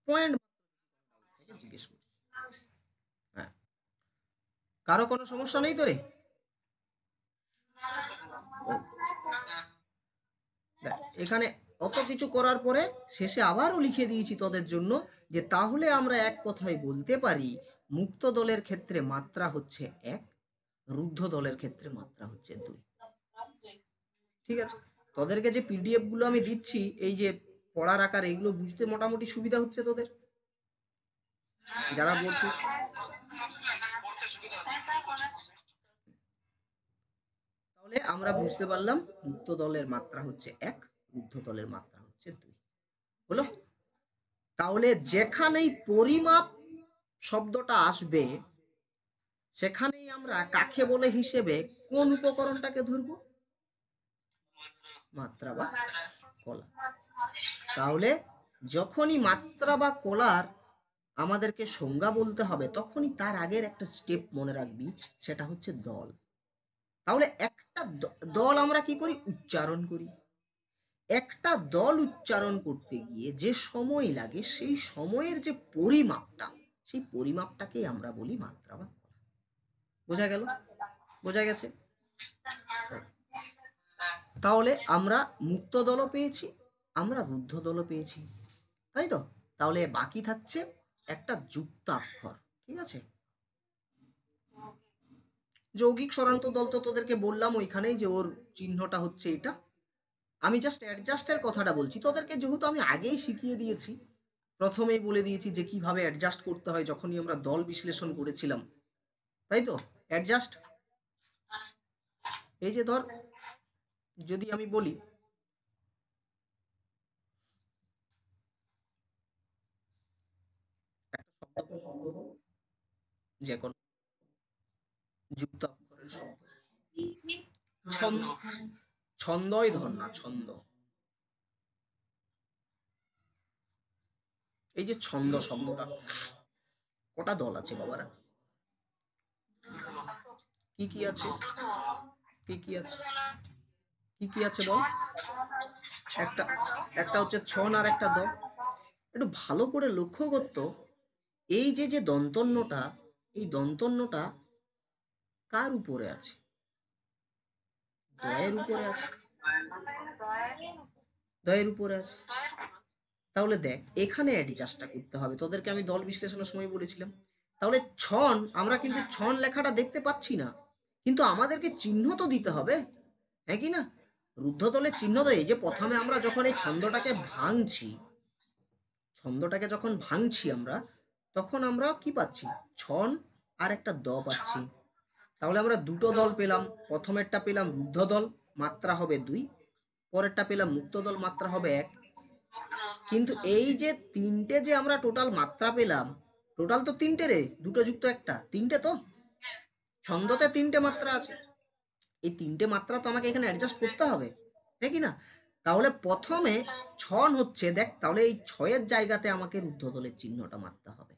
পয়েন্ট জিজ্ঞেস কর। হ্যাঁ, কারো কোনো সমস্যা নেই তো রে? এখানে অত কিছু করার পরে শেষে আবারও লিখে দিয়েছি তোদের জন্য যে তাহলে আমরা এক কথায় বলতে পারি মুক্ত দলের ক্ষেত্রে মাত্রা হচ্ছে এক, রুদ্ধ দলের ক্ষেত্রে মাত্রা হচ্ছে দুই। ঠিক আছে? তোদেরকে যে পিডিএফ গুলো আমি দিচ্ছি, এই যে পড়ার আকার, এগুলো বুঝতে মোটামুটি সুবিধা হচ্ছে তোদের যারা বলছিস? তাহলে আমরা বুঝতে পারলাম মুক্ত দলের মাত্রা হচ্ছে এক, রুদ্ধ দলের মাত্রা হচ্ছে দুই। হলো? তাহলে যেখানেই পরিমাপ শব্দটা আসবে সেখানেই আমরা কাকে বলে হিসেবে কোন উপকরণটাকে ধরবো? মাত্রা বা কলা। তাহলে যখনই মাত্রা বা কলার আমাদেরকে সংজ্ঞা বলতে হবে, তখনই তার আগের একটা স্টেপ মনে রাখবি, সেটা হচ্ছে দল। তাহলে একটা দল আমরা কি করি? উচ্চারণ করি। একটা দল উচ্চারণ করতে গিয়ে যে সময় লাগে, সেই সময়ের যে পরিমাপটা, সেই পরিমাপটাকেই আমরা বলি মাত্রা বা কলা। বোঝা গেল? বোঝা গেছে? তাহলে আমরা মুক্ত দলও পেয়েছি, আমরা রুদ্ধ দলও পেয়েছি, তাই তো? তাহলে বাকি থাকছে একটা যুক্তাক্ষর, ঠিক আছে? যৌগিক স্বরান্ত দল তো তোদেরকে বললাম ওইখানেই যে ওর চিহ্নটা হচ্ছে এটা। আমি জাস্ট অ্যাডজাস্টের কথাটা বলছি তোদেরকে, যেহেতু আমি আগেই শিখিয়ে দিয়েছি, প্রথমেই বলে দিয়েছি যে কিভাবে অ্যাডজাস্ট করতে হয় যখনই আমরা দল বিশ্লেষণ করেছিলাম, তাই তো? অ্যাডজাস্ট, এই যে ধর যদি আমি বলি যে কোন যুক্ত অক্ষরের শব্দ, ছন্দ, ছন্দই ধর না, ছন্দ। এই যে ছন্দ শব্দটা, কটা দল আছে বাবারা? কি কি আছে? কি কি আছে? কি কি আছে বল? একটা, একটা হচ্ছে ছন আর একটা দ। একটু ভালো করে লক্ষ্য করতো, এই যে যে দন্তন্যটা, এই দন্তন্যটা কার উপরে আছে? দয়ের উপরে আছে, দয়ের উপরে আছে। তাহলে দেখ এখানে অ্যাডজাস্টটা করতে হবে, তোদেরকে আমি দল বিশ্লেষণের সময় বলেছিলাম। তাহলে ছন, আমরা কিন্তু ছন লেখাটা দেখতে পাচ্ছি না, কিন্তু আমাদেরকে চিহ্ন তো দিতে হবে, হ্যাঁ কি না? রুদ্ধ দলের চিহ্ন তো এই যে প্রথমে আমরা যখন এই ছন্দটাকে ভাঙছি, ছন্দটাকে যখন ভাঙছি আমরা, তখন আমরা কি পাচ্ছি? ছন আর একটা দ পাচ্ছি। তাহলে আমরা দুটো দল পেলাম, প্রথমেরটা পেলাম রুদ্ধ দল, মাত্রা হবে দুই, পরেরটা পেলাম মুক্ত দল, মাত্রা হবে এক। কিন্তু এই যে তিনটে যে আমরা টোটাল মাত্রা পেলাম, টোটাল তো তিনটে রে, দুটো যুক্ত একটা, তিনটে তো। ছন্দতে তিনটে মাত্রা আছে, এই তিনটে মাত্রা তো আমাকে এখানে অ্যাডজাস্ট করতে হবে, হ্যাঁ কি না? তাহলে প্রথমে ছন হচ্ছে, দেখ তাহলে এই ছয়ের জায়গাতে আমাকে রুদ্ধদলের চিহ্নটা মারতে হবে।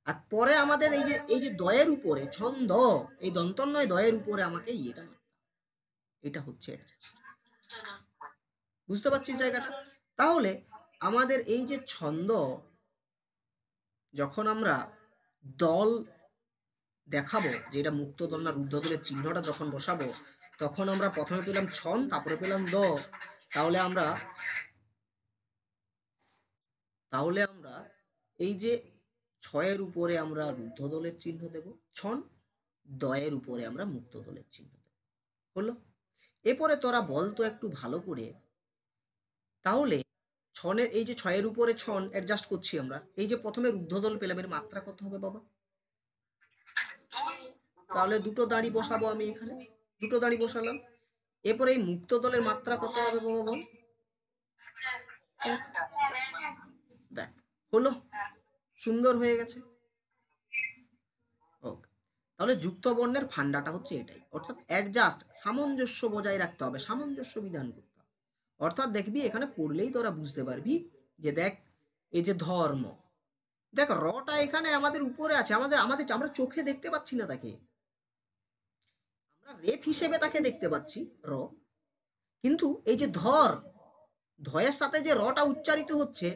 আর পরে আমাদের এই যে দয়ের উপরে ছন্দ, এই দন্তন্বয় দয়ের উপরে আমাকে ইয়েটা মারতে হবে। এটা হচ্ছে অ্যাডজাস্ট। বুঝতে পারছিস জায়গাটা? তাহলে আমাদের এই যে ছন্দ, যখন আমরা দল দেখাবো যে এটা মুক্ত দল না রুদ্ধ দলের চিহ্নটা যখন বসাবো, তখন আমরা প্রথমে পেলাম ছন, তারপরে পেলাম দ। তাহলে আমরা এই যে ছয়ের উপরে আমরা রুদ্ধ দলের চিহ্ন দেব ছন, দয়ের উপরে আমরা মুক্ত দলের চিহ্ন দেব। হলো? এরপরে তোরা বল তো একটু ভালো করে, তাহলে ছনের এই যে ছয়ের উপরে ছন অ্যাডজাস্ট করছি আমরা, এই যে প্রথমে রুদ্ধদল পেলাম, এর মাত্রা কত হবে বাবা? তাহলে দুটো দাঁড়ি বসাবো আমি এখানে, দুটো দাঁড়ি বসালাম। এরপরে এই মুক্ত দলের মাত্রা কত হবে বাবা বল? দেখ, হলো? সুন্দর হয়ে গেছে। ওকে, তাহলে যুক্ত বর্ণের ফান্ডাটা হচ্ছে এটাই, অর্থাৎ অ্যাডজাস্ট, সামঞ্জস্য বজায় রাখতে হবে, সামঞ্জস্য বিধান করতে হবে। অর্থাৎ দেখবি এখানে পড়লেই তোরা বুঝতে পারবি যে দেখ এই যে ধর্ম, দেখ রটা এখানে আমাদের উপরে আছে, আমাদের আমাদের আমরা চোখে দেখতে পাচ্ছি না তাকে, আমরা রেফ হিসেবে তাকে দেখতে পাচ্ছি র, কিন্তু এই যে ধয়ের সাথে যে রটা উচ্চারিত হচ্ছে,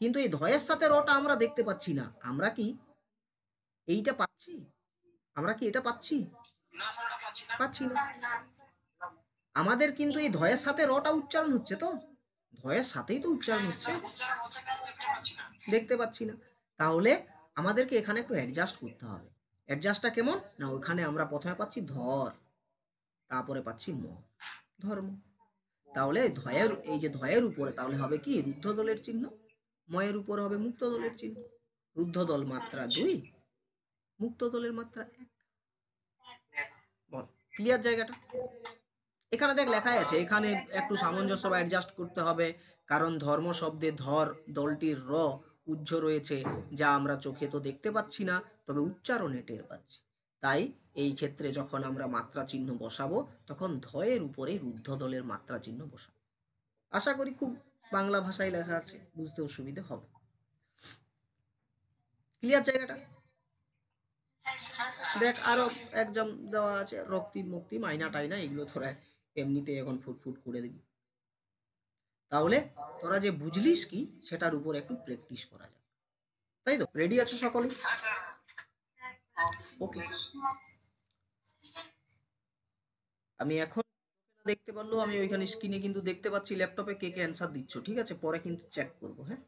কিন্তু এই ধয়ের সাথে রটা আমরা দেখতে পাচ্ছি না। আমরা কি এইটা পাচ্ছি? আমরা কি এটা পাচ্ছি? পাচ্ছি না। আমাদের কিন্তু এই ধয়ের সাথে রটা উচ্চারণ হচ্ছে, তো ধয়ের সাথেই তো উচ্চারণ হচ্ছে, দেখতে পাচ্ছি না। তাহলে আমাদেরকে এখানে একটু অ্যাডজাস্ট করতে হবে। অ্যাডজাস্টটা কেমন না, ওখানে আমরা প্রথমে পাচ্ছি ধর, তারপরে পাচ্ছি ম, ধর্ম। তাহলে ধয়ের এই যে ধয়ের উপরে তাহলে হবে কি রুদ্ধ দলের চিহ্ন, ময়ের উপরে হবে মুক্ত দলের চিহ্ন। রুদ্ধ দল মাত্রা 2, মুক্ত দলের মাত্রা 1। বল ক্লিয়ার জায়গাটা? এখানে দেখ লেখাই আছে, এখানে একটু সামঞ্জস্য বা অ্যাডজাস্ট করতে হবে, কারণ ধর্ম শব্দে ধর দলটির র উজ্জ রয়েছে, যা আমরা চোখে তো দেখতে পাচ্ছি না, তবে উচ্চারণে টের পাচ্ছি। তাই এই ক্ষেত্রে যখন আমরা মাত্রা চিহ্ন বসাবো, তখন ধয়ের উপরে রুদ্ধ দলের মাত্রা চিহ্ন বসাবো। আশা করি খুব বাংলা ভাষায় লেখা আছে, বুঝতে অসুবিধে হবে। ক্লিয়ার জায়গাটা? দেখ আরো এক্সাম দেওয়া আছে, রক্তি মুক্তি মাইনা টাইনা, এগুলো তোরা এমনিতে এখন ফুটফুট করে দিবি। তাহলে তোরা যে বুঝলিস কি সেটার উপর একটু প্র্যাকটিস করা যাবে, তাই তো? রেডি আছো সকলে? ওকে, আমি এখন দেখতে পারলো, আমি ওইখানে স্ক্রিনে কিন্তু দেখতে পাচ্ছি ল্যাপটপে কে কে অ্যান্সার দিচ্ছ, ঠিক আছে? পরে কিন্তু চেক করবো, হ্যাঁ?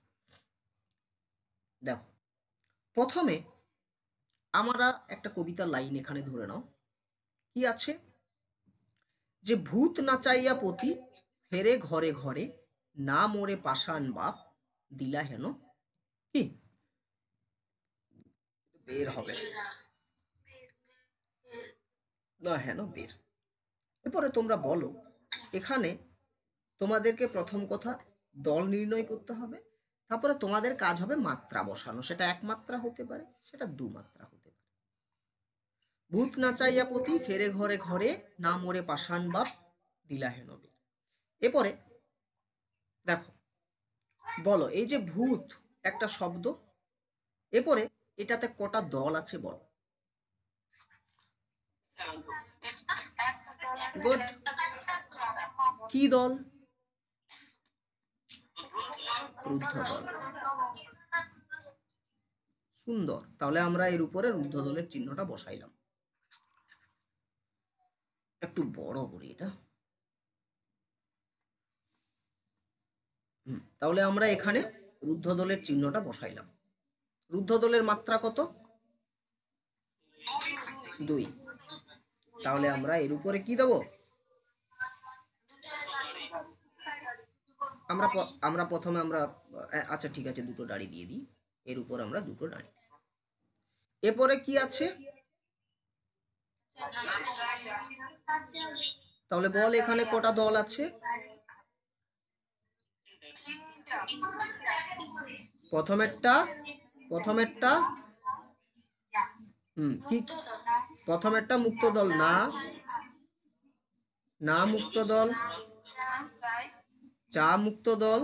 দেখো, প্রথমে আমরা একটা কবিতার লাইন এখানে ধরে নাও, কি আছে যে ভূত নাচাইয়া পতি ফেরে ঘরে ঘরে, না মোরে পাষাণ বাপ দিলা হেন কি, বের হবে না হেন বের। এরপরে তোমরা বলো, এখানে তোমাদেরকে প্রথম কথা দল নির্ণয় করতে হবে, তারপরে তোমাদের কাজ হবে মাত্রা বসানো, সেটা এক মাত্রা হতে পারে, সেটা দু মাত্রা হতে পারে। ভূত নাচাইয়া পতি ফেরে ঘরে ঘরে, না মোরে পাষাণ বাপ দিলা হেন বের। এরপরে দেখো, বলো এই যে ভূত একটা শব্দ, এরপরে এটাতে কটা দল আছে বল? গুড, কি দল? রুদ্ধ দল। সুন্দর, তাহলে আমরা এর উপরে রুদ্ধ দলের চিহ্নটা বসাইলাম। একটু বড় করি এটা। তাহলে আমরা এখানে রুদ্ধ দলের চিহ্নটা বসাইলাম। রুদ্ধ দলের মাত্রা কত? 2। তাহলে আমরা এর উপরে কি দেব? আমরা প্রথমে আচ্ছা ঠিক আছে, দুটো দাড়ি দিয়ে দিই, এর উপর আমরা দুটো দাড়ি। এরপরে কি আছে? তাহলে বল এখানে কটা দল আছে? প্রথমেরটা কি প্রথমেরটা মুক্ত দল, না না মুক্ত দল, চা মুক্ত দল।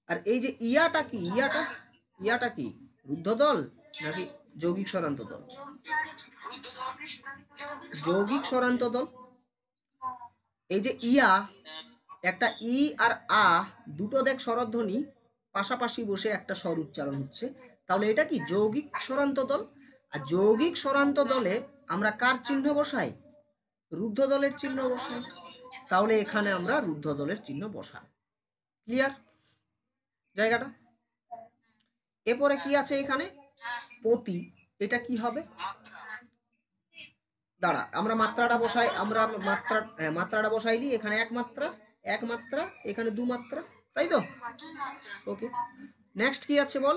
আর এই যে ইয়াটা কি, ইয়াটা কি রুদ্ধ দল নাকি যৌগিক স্বরান্ত দল? যৌগিক স্বরান্ত দল। এই যে ইয়া, একটা ই আর আ দুটো দেখ স্বরধ্বনি পাশাপাশি বসে একটা স্বর উচ্চারণ হচ্ছে, তাহলে এটা কি যৌগিক স্বরান্ত দল। আর যৌগিক স্বরান্ত দলে আমরা কার চিহ্ন বসাই? রুদ্ধ দলের চিহ্ন বসাই। তাহলে এখানে আমরা রুদ্ধ দলের চিহ্ন বসাই। ক্লিয়ার জায়গাটা? এরপরে কি আছে এখানে? পতি। এটা কি হবে? দাঁড়া, আমরা মাত্রাটা বসাই, আমরা মাত্রাটা বসাইলি। এখানে এক মাত্রা, এখানে দু মাত্রা, তাই তো? ওকে, নেক্সট কি আছে বল?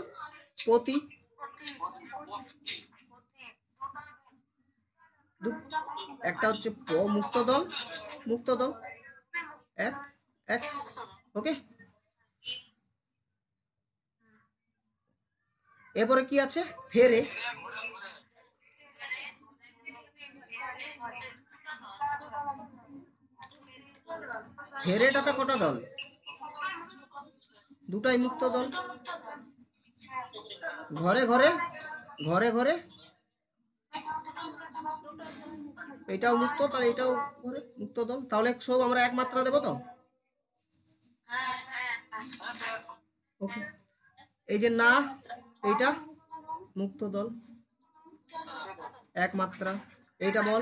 পতি। একটা হচ্ছে প মুক্ত দল, এক এক। ওকে, এরপরে কি আছে? ফেরে। ফেরেটাতে কটা দল? দুটাই মুক্ত দল। ঘরে ঘরে, ঘরে ঘরে, এটাও মুক্ত, তাহলে এটাও ঘরে মুক্ত দল। তাহলে সব আমরা এক মাত্রা দেবো তো? ওকে, এই যে না, এইটা মুক্ত দল, এক মাত্রা। এইটা বল,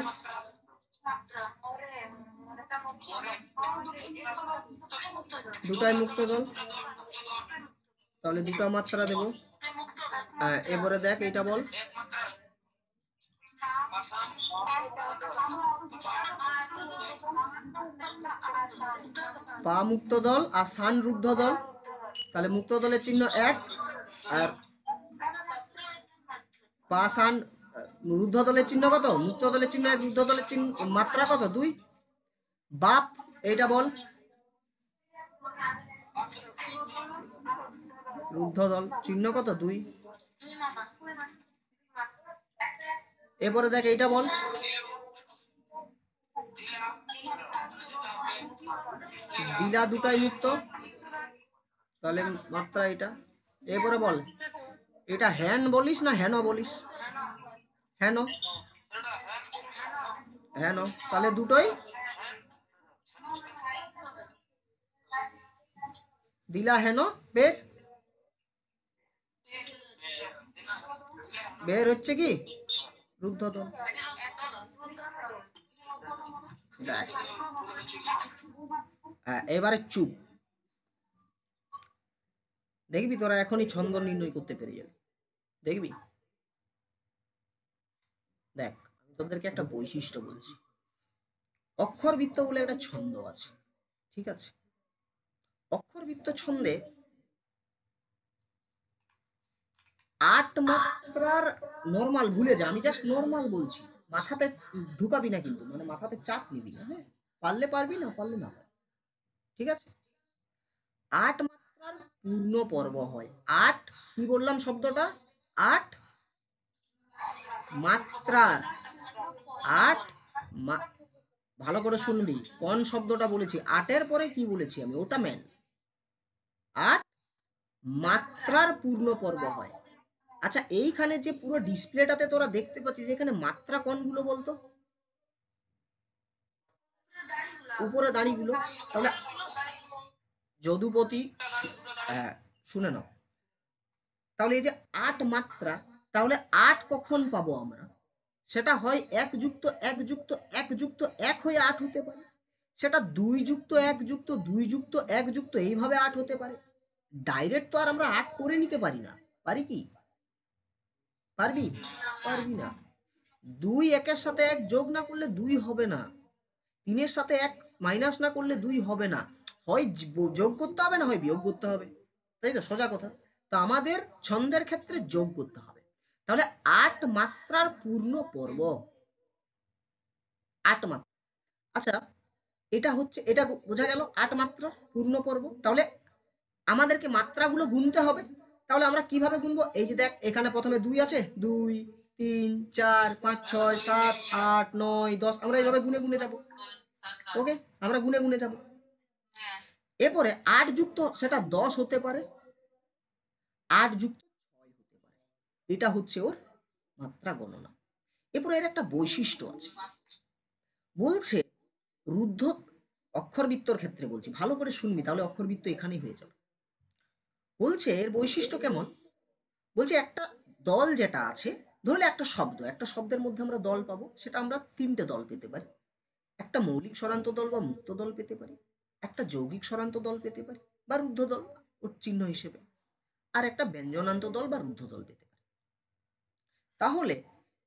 দুটাই মুক্ত দল, তাহলে দুটা মাত্রা দেব। হ্যাঁ, এবারে দেখ এইটা বল, পা মুক্ত দল আর সান রুদ্ধ দল। তাহলে মুক্ত দলের চিহ্ন এক, আর পা সান রুদ্ধ দলের চিহ্ন কত? মুক্ত দলের চিহ্ন এক, রুদ্ধ দলের চিহ্ন মাত্রা কত? দুই। বাপ, এইটা বল, রুদ্ধ দল চিহ্ন কত? দুই। এরপরে দেখ এইটা বল, দিলা, দুটাই মুক্ত, তাহলে মাত্রা এটা। এরপরে বল, এটা হ্যান বলিস না হেন বলিস? হেন, হেন, তাহলে দুটোই দিলা হেন, বের বের হচ্ছে কি রুদ্ধ দল। দেখ, এবারে চুপ। দেখবি তোরা এখনই ছন্দ নির্ণয় করতে পেরে যাবি, দেখবি। দেখ, আমি তোদেরকে একটা বৈশিষ্ট্য বলছি। অক্ষরবৃত্ত বলে একটা ছন্দ আছে, ঠিক আছে? অক্ষরবৃত্ত ছন্দে 8 মাত্রার নরমাল ভুলে যা, আমি জাস্ট নরমাল বলছি, মাথাতে ঢুকাবি না কিন্তু, মানে মাথাতে চাপ নিবি না। হ্যাঁ, পারলে পারবি, না পারলে না পারবি, ঠিক আছে? 8 মাত্রার পূর্ণ পর্ব হয়। 8 কি বললাম শব্দটা? 8 মাত্রার, 8 ভালো করে শুনবি কোন শব্দটা বলেছি। 8-এর পরে কি বলেছি আমি, ওটা মেন। 8 মাত্রার পূর্ণ পর্ব হয়। আচ্ছা, এইখানে যে পুরো ডিসপ্লেটাতে তোরা দেখতে পাচ্ছিস, এখানে মাত্রা কোনগুলো বলতো? উপরে দাঁড়িগুলো। তাহলে যদুপতি, শুনে নাও, তাহলে এই যে 8 মাত্রা, তাহলে 8 কখন পাবো আমরা? সেটা হয় 1 যুক্ত 1 যুক্ত 1 যুক্ত 1 হয়ে 8 হতে পারে, সেটা 2 যুক্ত 1 যুক্ত 2 যুক্ত 1 যুক্ত এইভাবে 8 হতে পারে। ডাইরেক্ট তো আর আমরা 8 করে নিতে পারি না, পারি কি? পারবি? পারবি না। 2 1-এর সাথে 1 যোগ না করলে 2 হবে না, 3-এর সাথে 1 মাইনাস না করলে 2 হবে না, হয় যোগ করতে হবে, না হয় বিয়োগ করতে হবে, তাই তো? সোজা কথা। তো আমাদের ছন্দের ক্ষেত্রে যোগ করতে হবে। তাহলে 8 মাত্রার পূর্ণ পর্ব, 8 মাত্রা। আচ্ছা, এটা হচ্ছে, এটা বোঝা গেল 8 মাত্রার পূর্ণ পর্ব। তাহলে আমাদেরকে মাত্রাগুলো গুনতে হবে। তাহলে আমরা কিভাবে গুনবো? এই যে দেখ, এখানে প্রথমে 2 আছে, 2 3 4 5 6 7 8 9 10, আমরা এইভাবে গুনে গুনে যাব। ওকে, আমরা গুনে গুনে যাব। এরপরে 8 যুক্ত সেটা 10 হতে পারে, 8 যুক্ত 6 হতে পারে। এটা হচ্ছে ওর মাত্রা গণনা। এরপরে এর একটা বৈশিষ্ট্য আছে, বলছে রুদ্ধ অক্ষরবৃত্তর ক্ষেত্রে, বলছি ভালো করে শুনবি তাহলে অক্ষরবৃত্ত এখানেই হয়ে যাবে। বলছে এর বৈশিষ্ট্য কেমন, বলছে একটা দল যেটা আছে, ধরলে একটা শব্দ, একটা শব্দের মধ্যে আমরা দল পাবো, সেটা আমরা 3টে দল পেতে পারি। একটা মৌলিক স্বরান্ত দল বা মুক্ত দল পেতে পারি, একটা যৌগিক স্বরান্ত দল পেতে পারি বা রুদ্ধ দল ওর চিহ্ন হিসেবে, আর একটা ব্যঞ্জনান্ত দল বা রুদ্ধ দল পেতে পারি। তাহলে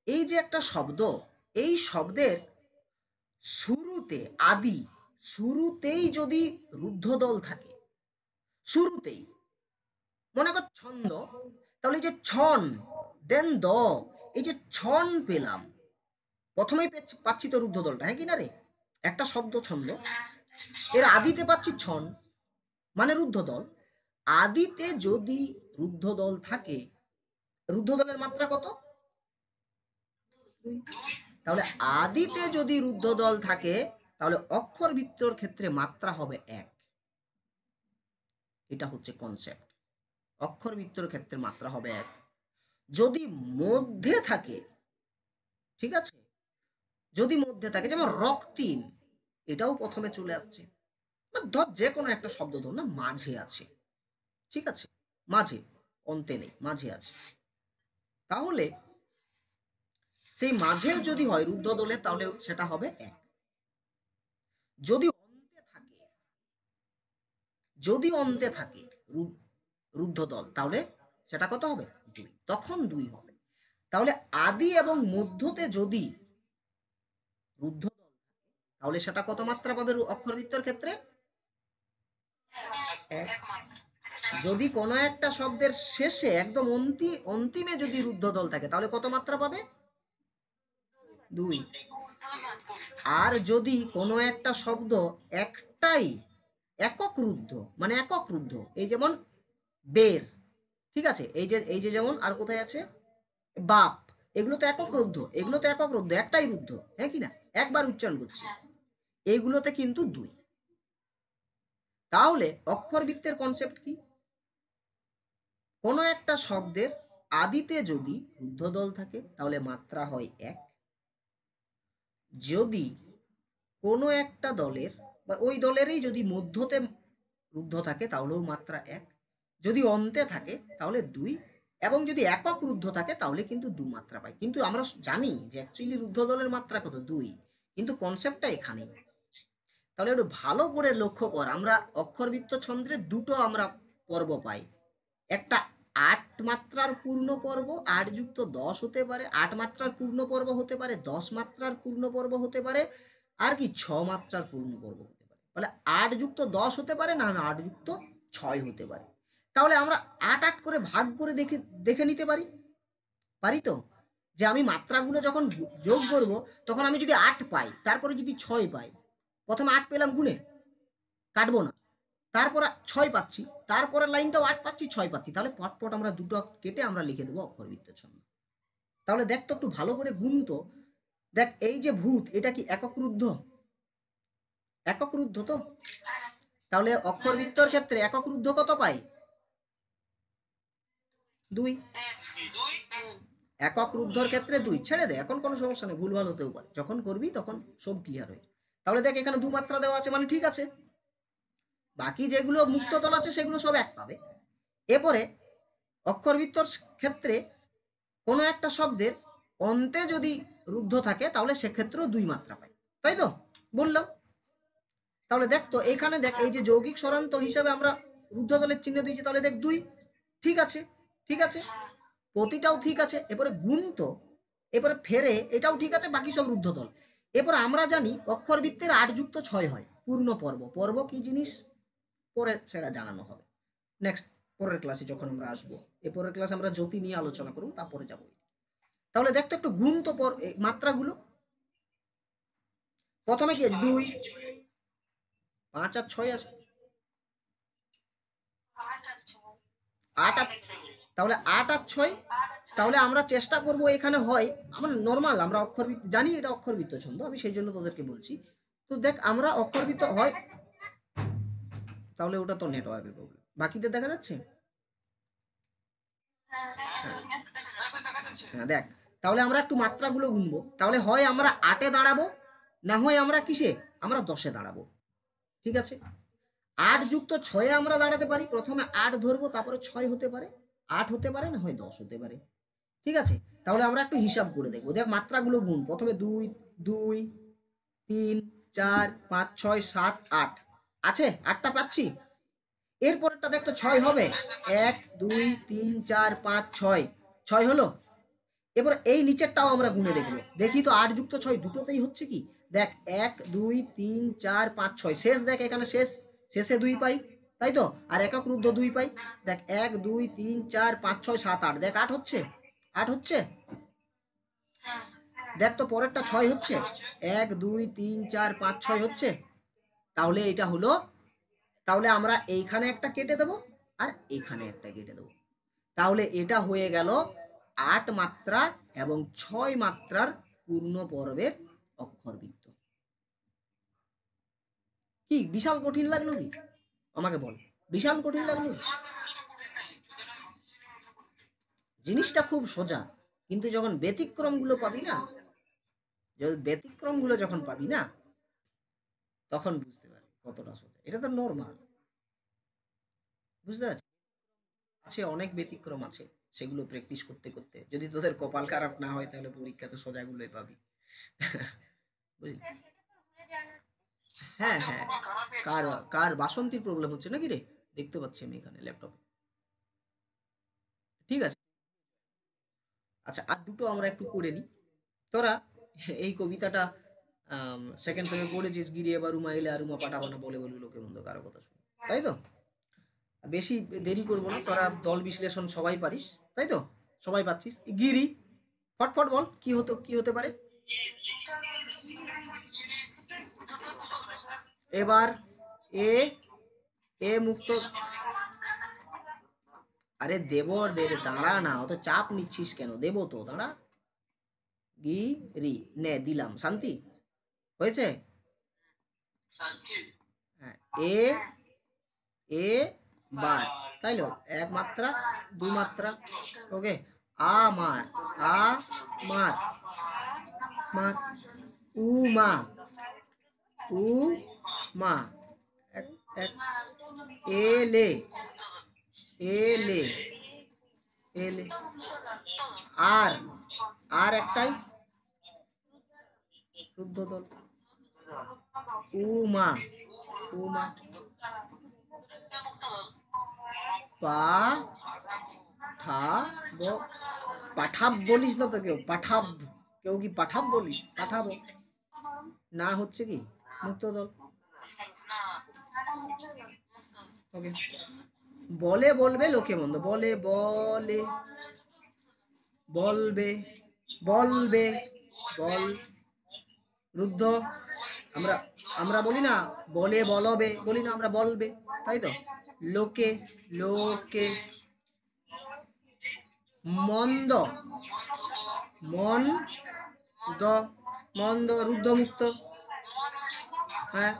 এই যে একটা শব্দ, এই শব্দের শুরুতে আদি, শুরুতেই যদি রুদ্ধ দল থাকে, শুরুতেই মনে কর ছন্দ, তাহলে এই যে ছন দেন দ, এই যে ছন পেলাম, প্রথমেই পাচ্ছি তো রুদ্ধ দলটা, হ্যাঁ কি না রে? একটা শব্দ ছন্দ, এর আদিতে পাচ্ছি ছন মানে রুদ্ধ দল। আদিতে যদি রুদ্ধ দল থাকে, রুদ্ধ দলের মাত্রা কত? 2। তাহলে আদিতে যদি রুদ্ধ দল থাকে তাহলে অক্ষরবৃত্তর ক্ষেত্রে মাত্রা হবে 1। এটা হচ্ছে কনসেপ্ট, অক্ষরবৃত্তর ক্ষেত্রে মাত্রা হবে 1। যদি মধ্যে থাকে, ঠিক আছে, যদি মধ্যে থাকে, যেমন রক্তিম, এটাও প্রথমে চলে আসছে। ধর যে কোনো একটা শব্দ ধর না, মাঝে আছে, ঠিক আছে, মাঝে, অন্তে নেই, মাঝে আছে, তাহলে সেই মাঝেও যদি হয় রুদ্ধ দলে তাহলে সেটা হবে 1। যদি অন্তে থাকে, যদি অন্তে থাকে রুদ্ধ দল, তাহলে সেটা কত হবে? 2, তখন 2 হবে। তাহলে আদি এবং মধ্যতে যদি রুদ্ধ দল থাকে তাহলে সেটা কত মাত্রা পাবে অক্ষরবৃত্তর ক্ষেত্রে? 1। যদি কোনো একটা শব্দের শেষে একদম অন্তিমে যদি রুদ্ধ দল থাকে তাহলে কত মাত্রা পাবে? 2। আর যদি কোনো একটা শব্দ একটাই একক রুদ্ধ, মানে একক রুদ্ধ, এই যেমন বের, ঠিক আছে, এই যে যেমন আর কোথায় আছে বাপ, এগুলো তো একক রুদ্ধ, এগুলো তো একক রুদ্ধ, একটাই রুদ্ধ, হ্যাঁ কি না, একবার উচ্চারণ করছি, এইগুলোতে কিন্তু 2। তাহলে অক্ষরবৃত্তের কনসেপ্ট কি? কোনো একটা শব্দের আদিতে যদি রুদ্ধ দল থাকে তাহলে মাত্রা হয় 1। যদি কোনো একটা দলের বা ওই দলেরই যদি মধ্যতে রুদ্ধ থাকে তাহলেও মাত্রা 1, যদি অন্তে থাকে তাহলে 2, এবং যদি একক রুদ্ধ থাকে তাহলে কিন্তু 2 মাত্রা পাই। কিন্তু আমরা জানি যে অ্যাকচুয়ালি রুদ্ধ দলের মাত্রা কত? 2, কিন্তু কনসেপ্টটা এখানেই। তাহলে একটু ভালো করে লক্ষ্য কর, আমরা অক্ষরবৃত্ত ছন্দের দুটো আমরা পর্ব পাই, একটা 8 মাত্রার পূর্ণ পর্ব, 8 যুক্ত 10 হতে পারে, 8 মাত্রার পূর্ণ পর্ব হতে পারে, 10 মাত্রার পূর্ণ পর্ব হতে পারে, আর কি 6 মাত্রার পূর্ণ পর্ব হতে পারে। তাহলে 8 যুক্ত 10 হতে পারে, না 8 যুক্ত 6 হতে পারে। তাহলে আমরা 8 8 করে ভাগ করে দেখে দেখে নিতে পারি, পারি তো, যে আমি মাত্রাগুলো যখন যোগ করব তখন আমি যদি 8 পাই, তারপরে যদি 6 পাই, প্রথমে 8 পেলাম গুনে কাটবো না, তারপর 6 পাচ্ছি, তারপরে লাইনটাও 8 পাচ্ছি, 6 পাচ্ছি, তাহলে পটপট আমরা দুটো কেটে আমরা লিখে দেবো অক্ষরবৃত্ত ছন্দ। তাহলে দেখ তো একটু ভালো করে গুন তো, দেখ এই যে ভূত, এটা কি একক রুদ্ধ? একক রুদ্ধ তো। তাহলে অক্ষরবৃত্তর ক্ষেত্রে একক রুদ্ধ কত পাই? 2। একক রুদ্ধর ক্ষেত্রে 2, ছেড়ে দে, এখন কোনো সমস্যা নেই, ভুলভাল হতেও পারে, যখন করবি তখন সব ক্লিয়ার হয়ে। তাহলে দেখ এখানে 2 মাত্রা দেওয়া আছে, মানে ঠিক আছে, বাকি যেগুলো মুক্ত দল আছে সেগুলো সব 1 পাবে। এরপরে অক্ষরবৃত্তর ক্ষেত্রে কোনো একটা শব্দের অন্তে যদি রুদ্ধ থাকে তাহলে সেক্ষেত্রেও 2 মাত্রা পাই, তাই তো বললাম। তাহলে দেখ তো এখানে দেখ, এই যে যৌগিক স্বরান্ত হিসাবে আমরা রুদ্ধ দলের চিহ্ন দিয়েছি, তাহলে দেখ 2, ঠিক আছে, ঠিক আছে, প্রতিটাও ঠিক আছে। এরপরে গুণ তো, এরপরে ফেরে এটাও ঠিক আছে, বাকি সব রুদ্ধ দল। এরপর আমরা জানি অক্ষরবৃত্তের 8 যুক্ত 6 হয় পূর্ণ পর্ব। পর্ব কি জিনিস পরে সেটা জানানো হবে নেক্সট, পরের ক্লাসে যখন আমরা আসবো। এই পরের ক্লাসে আমরা জ্যোতি নিয়ে আলোচনা করবো, তারপরে যাবো। তাহলে দেখতো একটু গুণ তো মাত্রাগুলো, প্রথমে কি আছে? 2, 5 আর 6 আছে, 8 আর, তাহলে 8 আর 6 তাহলে আমরা চেষ্টা করব এখানে হয় আমরা নর্মাল আমরা অক্ষরবৃত্ত জানি এটা অক্ষরবৃত্ত ছন্দ, আমি সেই জন্য তোদেরকে বলছি। তো দেখ আমরা অক্ষরবৃত্ত হয়, তাহলে ওটা তো নেটওয়ার্কের প্রবলেম। বাকিদের দেখা যাচ্ছে? হ্যাঁ দেখ, তাহলে আমরা একটু মাত্রাগুলো গুনবো। তাহলে হয় আমরা 8-এ দাঁড়াবো, না হয় আমরা কিসে, আমরা 10-এ দাঁড়াবো। ঠিক আছে, 8 যুক্ত 6-এ আমরা দাঁড়াতে পারি। প্রথমে 8 ধরবো, তারপরে 6 হতে পারে, 8 হতে পারে, না হয় 10 হতে পারে। ঠিক আছে, তাহলে আমরা একটু হিসাব করে দেখবো। দেখ মাত্রাগুলো গুণ, প্রথমে 2 2 3 4 5 6 7 8 আছে, 8টা পাচ্ছি। এরপরটা দেখ তো 6 হবে, 1 2 3 4 5 6, 6 হলো। এবার এই নিচেরটাও আমরা গুনে দেখবো, দেখি তো 8 যুক্ত 6 দুটোতেই হচ্ছে কি। দেখ 1 2 3 4 5 6, শেষ দেখ এখানে শেষ, শেষে 2 পাই, তাই তো, আর একক রুদ্ধ 2 পাই। দেখ 1 2 3 4 5 6 7 8, দেখ 8 হচ্ছে, 8 হচ্ছে। দেখ তো পরেরটা 6 হচ্ছে, 1 2 3 4 5 6 হচ্ছে। তাহলে এটা হলো, তাহলে আমরা এইখানে একটা কেটে দেবো, আর এইখানে একটা কেটে দেবো। তাহলে এটা হয়ে গেল 8 মাত্রা এবং 6 মাত্রার পূর্ণ পর্বের অক্ষরবৃত্ত। কি বিশাল কঠিন লাগলো কি? আমাকে বল, বিশাল কঠিন লাগলো? জিনিসটা খুব সোজা, কিন্তু যখন ব্যতিক্রমগুলো পাবি না, ব্যতিক্রমগুলো যখন পাবি না, তখন বুঝতে পারবি কতটা সোজা। এটা তো নর্মাল, বুঝতে পারছিস? আছে অনেক ব্যতিক্রম আছে, সেগুলো প্র্যাকটিস করতে করতে যদি তোদের কপাল খারাপ না হয়, তাহলে পরীক্ষাতে সোজাগুলোই পাবি। বুঝলি? হ্যাঁ হ্যাঁ, কার কার বাসন্তীর প্রবলেম হচ্ছে নাকি রে? দেখতে পাচ্ছি আমি এখানে ল্যাপটপে। ঠিক আছে, আচ্ছা আর দুটো আমরা একটু করে নিই। তোরা এই কবিতাটা সেকেন্ড সেকেন্ড পড়েছিস, গিরিয়ে বারুমা এলে আরুমা পাঠাবানা বলে বলি লোকে মন্দ কারো কথা শুনে, তাই তো? বেশি দেরি করবো না, তোরা দল বিশ্লেষণ সবাই পারিস, তাই তো? সবাই পাচ্ছিস। গিরি, ফটফট বল কি হতো, কি হতে পারে এবার। এ, এ মুক্ত, আরে দেবর দে রে, দাঁড়া না, অত চাপ নিচ্ছিস কেন, দেবো তো, দাঁড়া। গি রি, নে দিলাম, শান্তি হয়েছে। হ্যাঁ, এ, এ বার, তাইলো, এক মাত্রা, দুই মাত্রা। ওকে, আ মার, আ মার, মার, উ মা, উ মা, এক এক, এলে, এলে, এলে, আর, আর একটাই শুদ্ধ দল, উমা, উমা, পা ঠা ব, পাঠাব বলিস না তো কেউ, পাঠাব, কেউ কি পাঠাব বলিস, পাঠাবো না, হচ্ছে কি মুক্ত দল। ওকে, বলে বলবে লোকে মন্দ, বলে বলে, বলবে, বলবে, বল রুদ্ধ, আমরা আমরা বলি না বলে বলবে, বলি না আমরা বলবে, তাই তো। লোকে, লোকে, মন্দ, মন দ, মন্দ রুদ্ধ মুক্ত, হ্যাঁ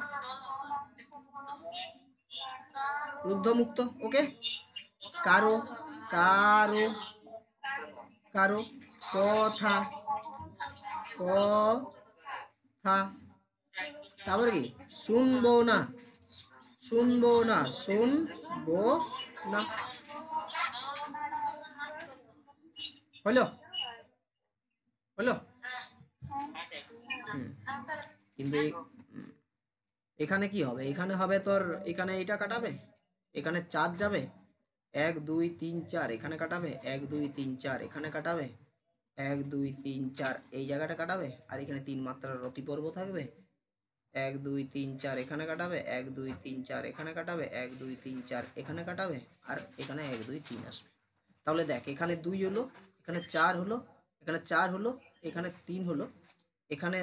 রুদ্ধ মুক্ত। ওকে, কারো, কারো, কারো, কথা, কথা, তারপরে কি, শুনবো না, শুনবো না, শুনবো না, হলো, হলো। হুম, কিন্তু এখানে কি হবে, এখানে হবে তোর, এখানে এইটা কাটাবে, এখানে 4 যাবে, 1 2 3 4 এখানে কাটাবে, 1 2 3 4 এখানে কাটাবে, 1 2 3 4 এই জায়গাটা কাটাবে, আর এখানে 3 মাত্রার রতি পর্ব থাকবে, 1 2 3 4 এখানে কাটাবে, 1 2 3 4 এখানে কাটাবে, 1 2 3 4 এখানে কাটাবে, আর এখানে 1 2 3 আসবে। তাহলে দেখ এখানে 2 হলো, এখানে 4 হলো, এখানে 4 হলো, এখানে 3 হলো, এখানে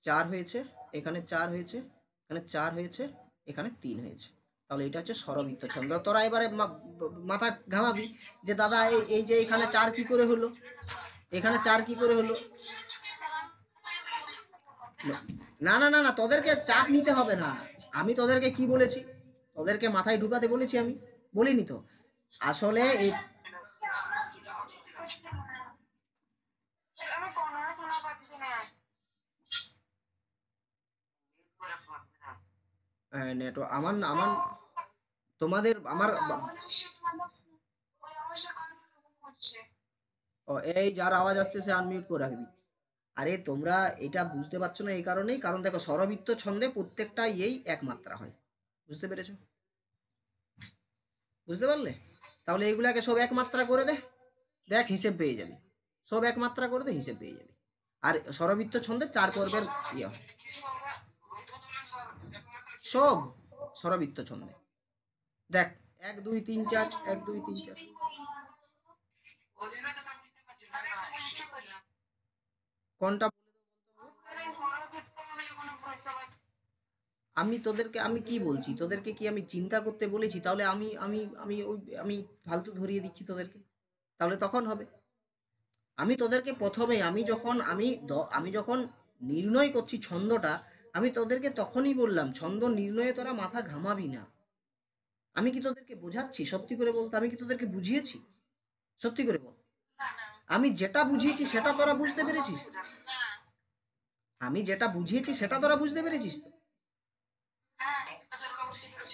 4 হয়েছে, এখানে 4 হয়েছে, এখানে 4 হয়েছে, এখানে 3 হয়েছে। তাহলে এটা হচ্ছে স্বরবৃত্ত ছন্দ। তোরা এবারে মাথা ঘামাবি যে দাদা এই এই যে এখানে 4 কি করে হলো, এখানে 4 কি করে হলো। না না না না, তোদেরকে চাপ নিতে হবে না। আমি তোদেরকে কি বলেছি, তোদেরকে মাথায় ঢুকাতে বলেছি আমি, বলিনি তো। আসলে এই নেট আমার আমার তোমাদের আমার ও, এই যার আওয়াজ আসছে সে আনমিউট করে রাখবি। আরে তোমরা এটা বুঝতে পারছো না এই কারণেই, কারণ দেখো স্বরবৃত্ত ছন্দে প্রত্যেকটা এই এক মাত্রা হয়। বুঝতে পেরেছো? বুঝতে পারলে? তাহলে এইগুলাকে সব এক মাত্রা করে দে, দেখ হিসেব পেয়ে যাবি। সব এক মাত্রা করে দে, হিসেব পেয়ে যাবি। আর স্বরবৃত্ত ছন্দে 4 পর্বের ইয়ে হয় সব স্বরবৃত্ত ছন্দে। দেখ 1 2 3 4, 1 2 3 4। কোনটা? আমি তোদেরকে আমি কি বলছি, তোদেরকে কি আমি চিন্তা করতে বলেছি? তাহলে আমি ফালতু ধরিয়ে দিচ্ছি তোদেরকে, তাহলে তখন হবে। আমি তোদেরকে প্রথমে আমি যখন নির্ণয় করছি ছন্দটা, আমি তোদেরকে তখনই বললাম ছন্দ নির্ণয়ে তোরা মাথা ঘামাবি না। আমি কি তোদেরকে বোঝাচ্ছি? সত্যি করে বলতে আমি কি তোদেরকে বুঝিয়েছি? সত্যি করে বল। আমি যেটা বুঝিয়েছি সেটা তোরা বুঝতে পেরেছিস? আমি যেটা বুঝিয়েছি সেটা তোরা বুঝতে পেরেছিস তো?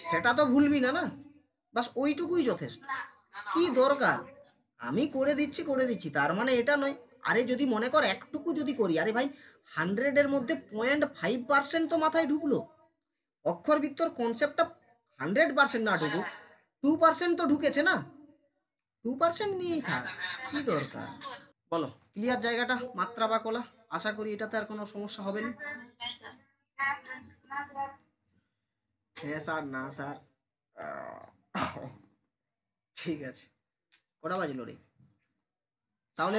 সেটা তো ভুলবি না না। বাস ওইটুকুই যথেষ্ট। কি দরকার? আমি করে দিচ্ছি তার মানে এটা নয়। আরে যদি মনে কর একটুকু যদি করি, আরে ভাই 100-এর মধ্যে 0.5% তো মাথায় ঢুকলো। অক্ষরবৃত্তর কনসেপ্টটা 100% না ঢুকুক, 2% তো ঢুকেছে না। 2% নিয়েই থাক, কি দরকার বলো? ক্লিয়ার জায়গাটা, মাত্রা বা কলা? আশা করি এটাতে আর কোনো সমস্যা হবে না। হ্যাঁ স্যার, না স্যার। ঠিক আছে, কটা বাজলো রে? তাহলে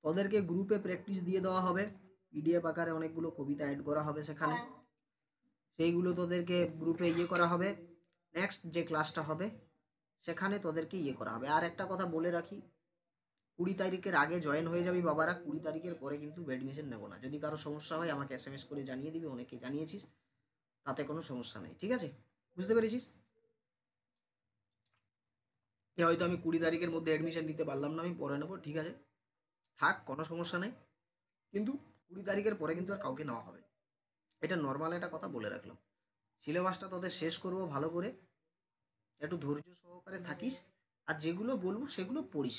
তোদেরকে গ্রুপে প্র্যাকটিস দিয়ে দেওয়া হবে। পিডিএফ আকারে অনেকগুলো কবিতা অ্যাড করা হবে সেখানে, সেইগুলো তোদেরকে গ্রুপে ইয়ে করা হবে। নেক্সট যে ক্লাসটা হবে সেখানে তোদেরকে ইয়ে করা হবে। আর একটা কথা বলে রাখি, 20 তারিখের আগে জয়েন হয়ে যাবি বাবারা। 20 তারিখের পরে কিন্তু অ্যাডমিশন নেবো না। যদি কারো সমস্যা হয় আমাকে এসএমএস করে জানিয়ে দিবি, অনেকে জানিয়েছিস, তাতে কোনো সমস্যা নেই। ঠিক আছে? বুঝতে পেরেছিস? হয়তো আমি 20 তারিখের মধ্যে অ্যাডমিশন নিতে পারলাম না, আমি পরে নেবো, ঠিক আছে, থাক, কোনো সমস্যা নেই। কিন্তু 20 তারিখের পরে কিন্তু আর কাউকে নেওয়া হবে। এটা নর্মাল একটা কথা বলে রাখলাম। সিলেবাসটা তোদের শেষ করবো ভালো করে, একটু ধৈর্য সহকারে থাকিস। আর যেগুলো বলবো সেগুলো পড়িস,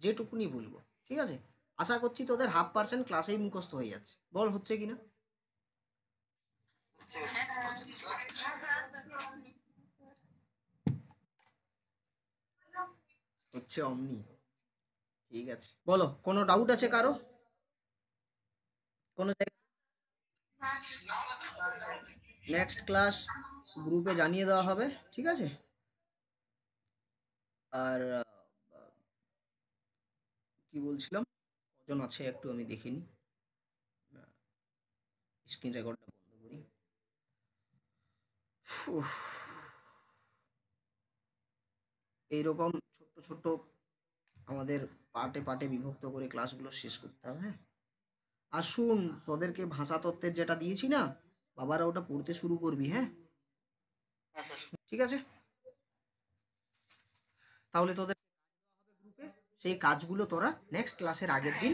যেটুকুনি বলবো। ঠিক আছে? আশা করছি তোদের 0.5% ক্লাসেই মুখস্থ হয়ে যাচ্ছে। বল হচ্ছে কিনা? হচ্ছে অমনি। ঠিক আছে, বলো কোনো ডাউট আছে কারো? কোনো নেক্সট ক্লাস গ্রুপে জানিয়ে দেওয়া হবে। ঠিক আছে? আর কি বলছিলাম, কজন আছে একটু আমি দেখিনি, স্ক্রিন রেকর্ডটা বন্ধ করি। উফ, এইরকম ছোট্ট ছোট্ট আমাদের পার্টে পার্টে বিভক্ত করে ক্লাসগুলো শেষ করতে হবে। হ্যাঁ, আর শুন, তোদেরকে ভাষা তত্ত্বের যেটা দিয়েছি না, বাবারা ওটা পড়তে শুরু করবি। হ্যাঁ, ঠিক আছে? তাহলে তোদের গ্রুপে সেই কাজগুলো তোরা নেক্সট ক্লাসের আগের দিন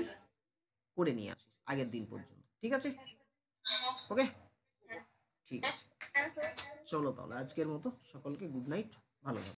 করে নিয়ে আসিস, আগের দিন পর্যন্ত। ঠিক আছে? ওকে, ঠিক আছে। চলো তাহলে আজকের মতো সকলকে গুড নাইট, ভালো থাকো।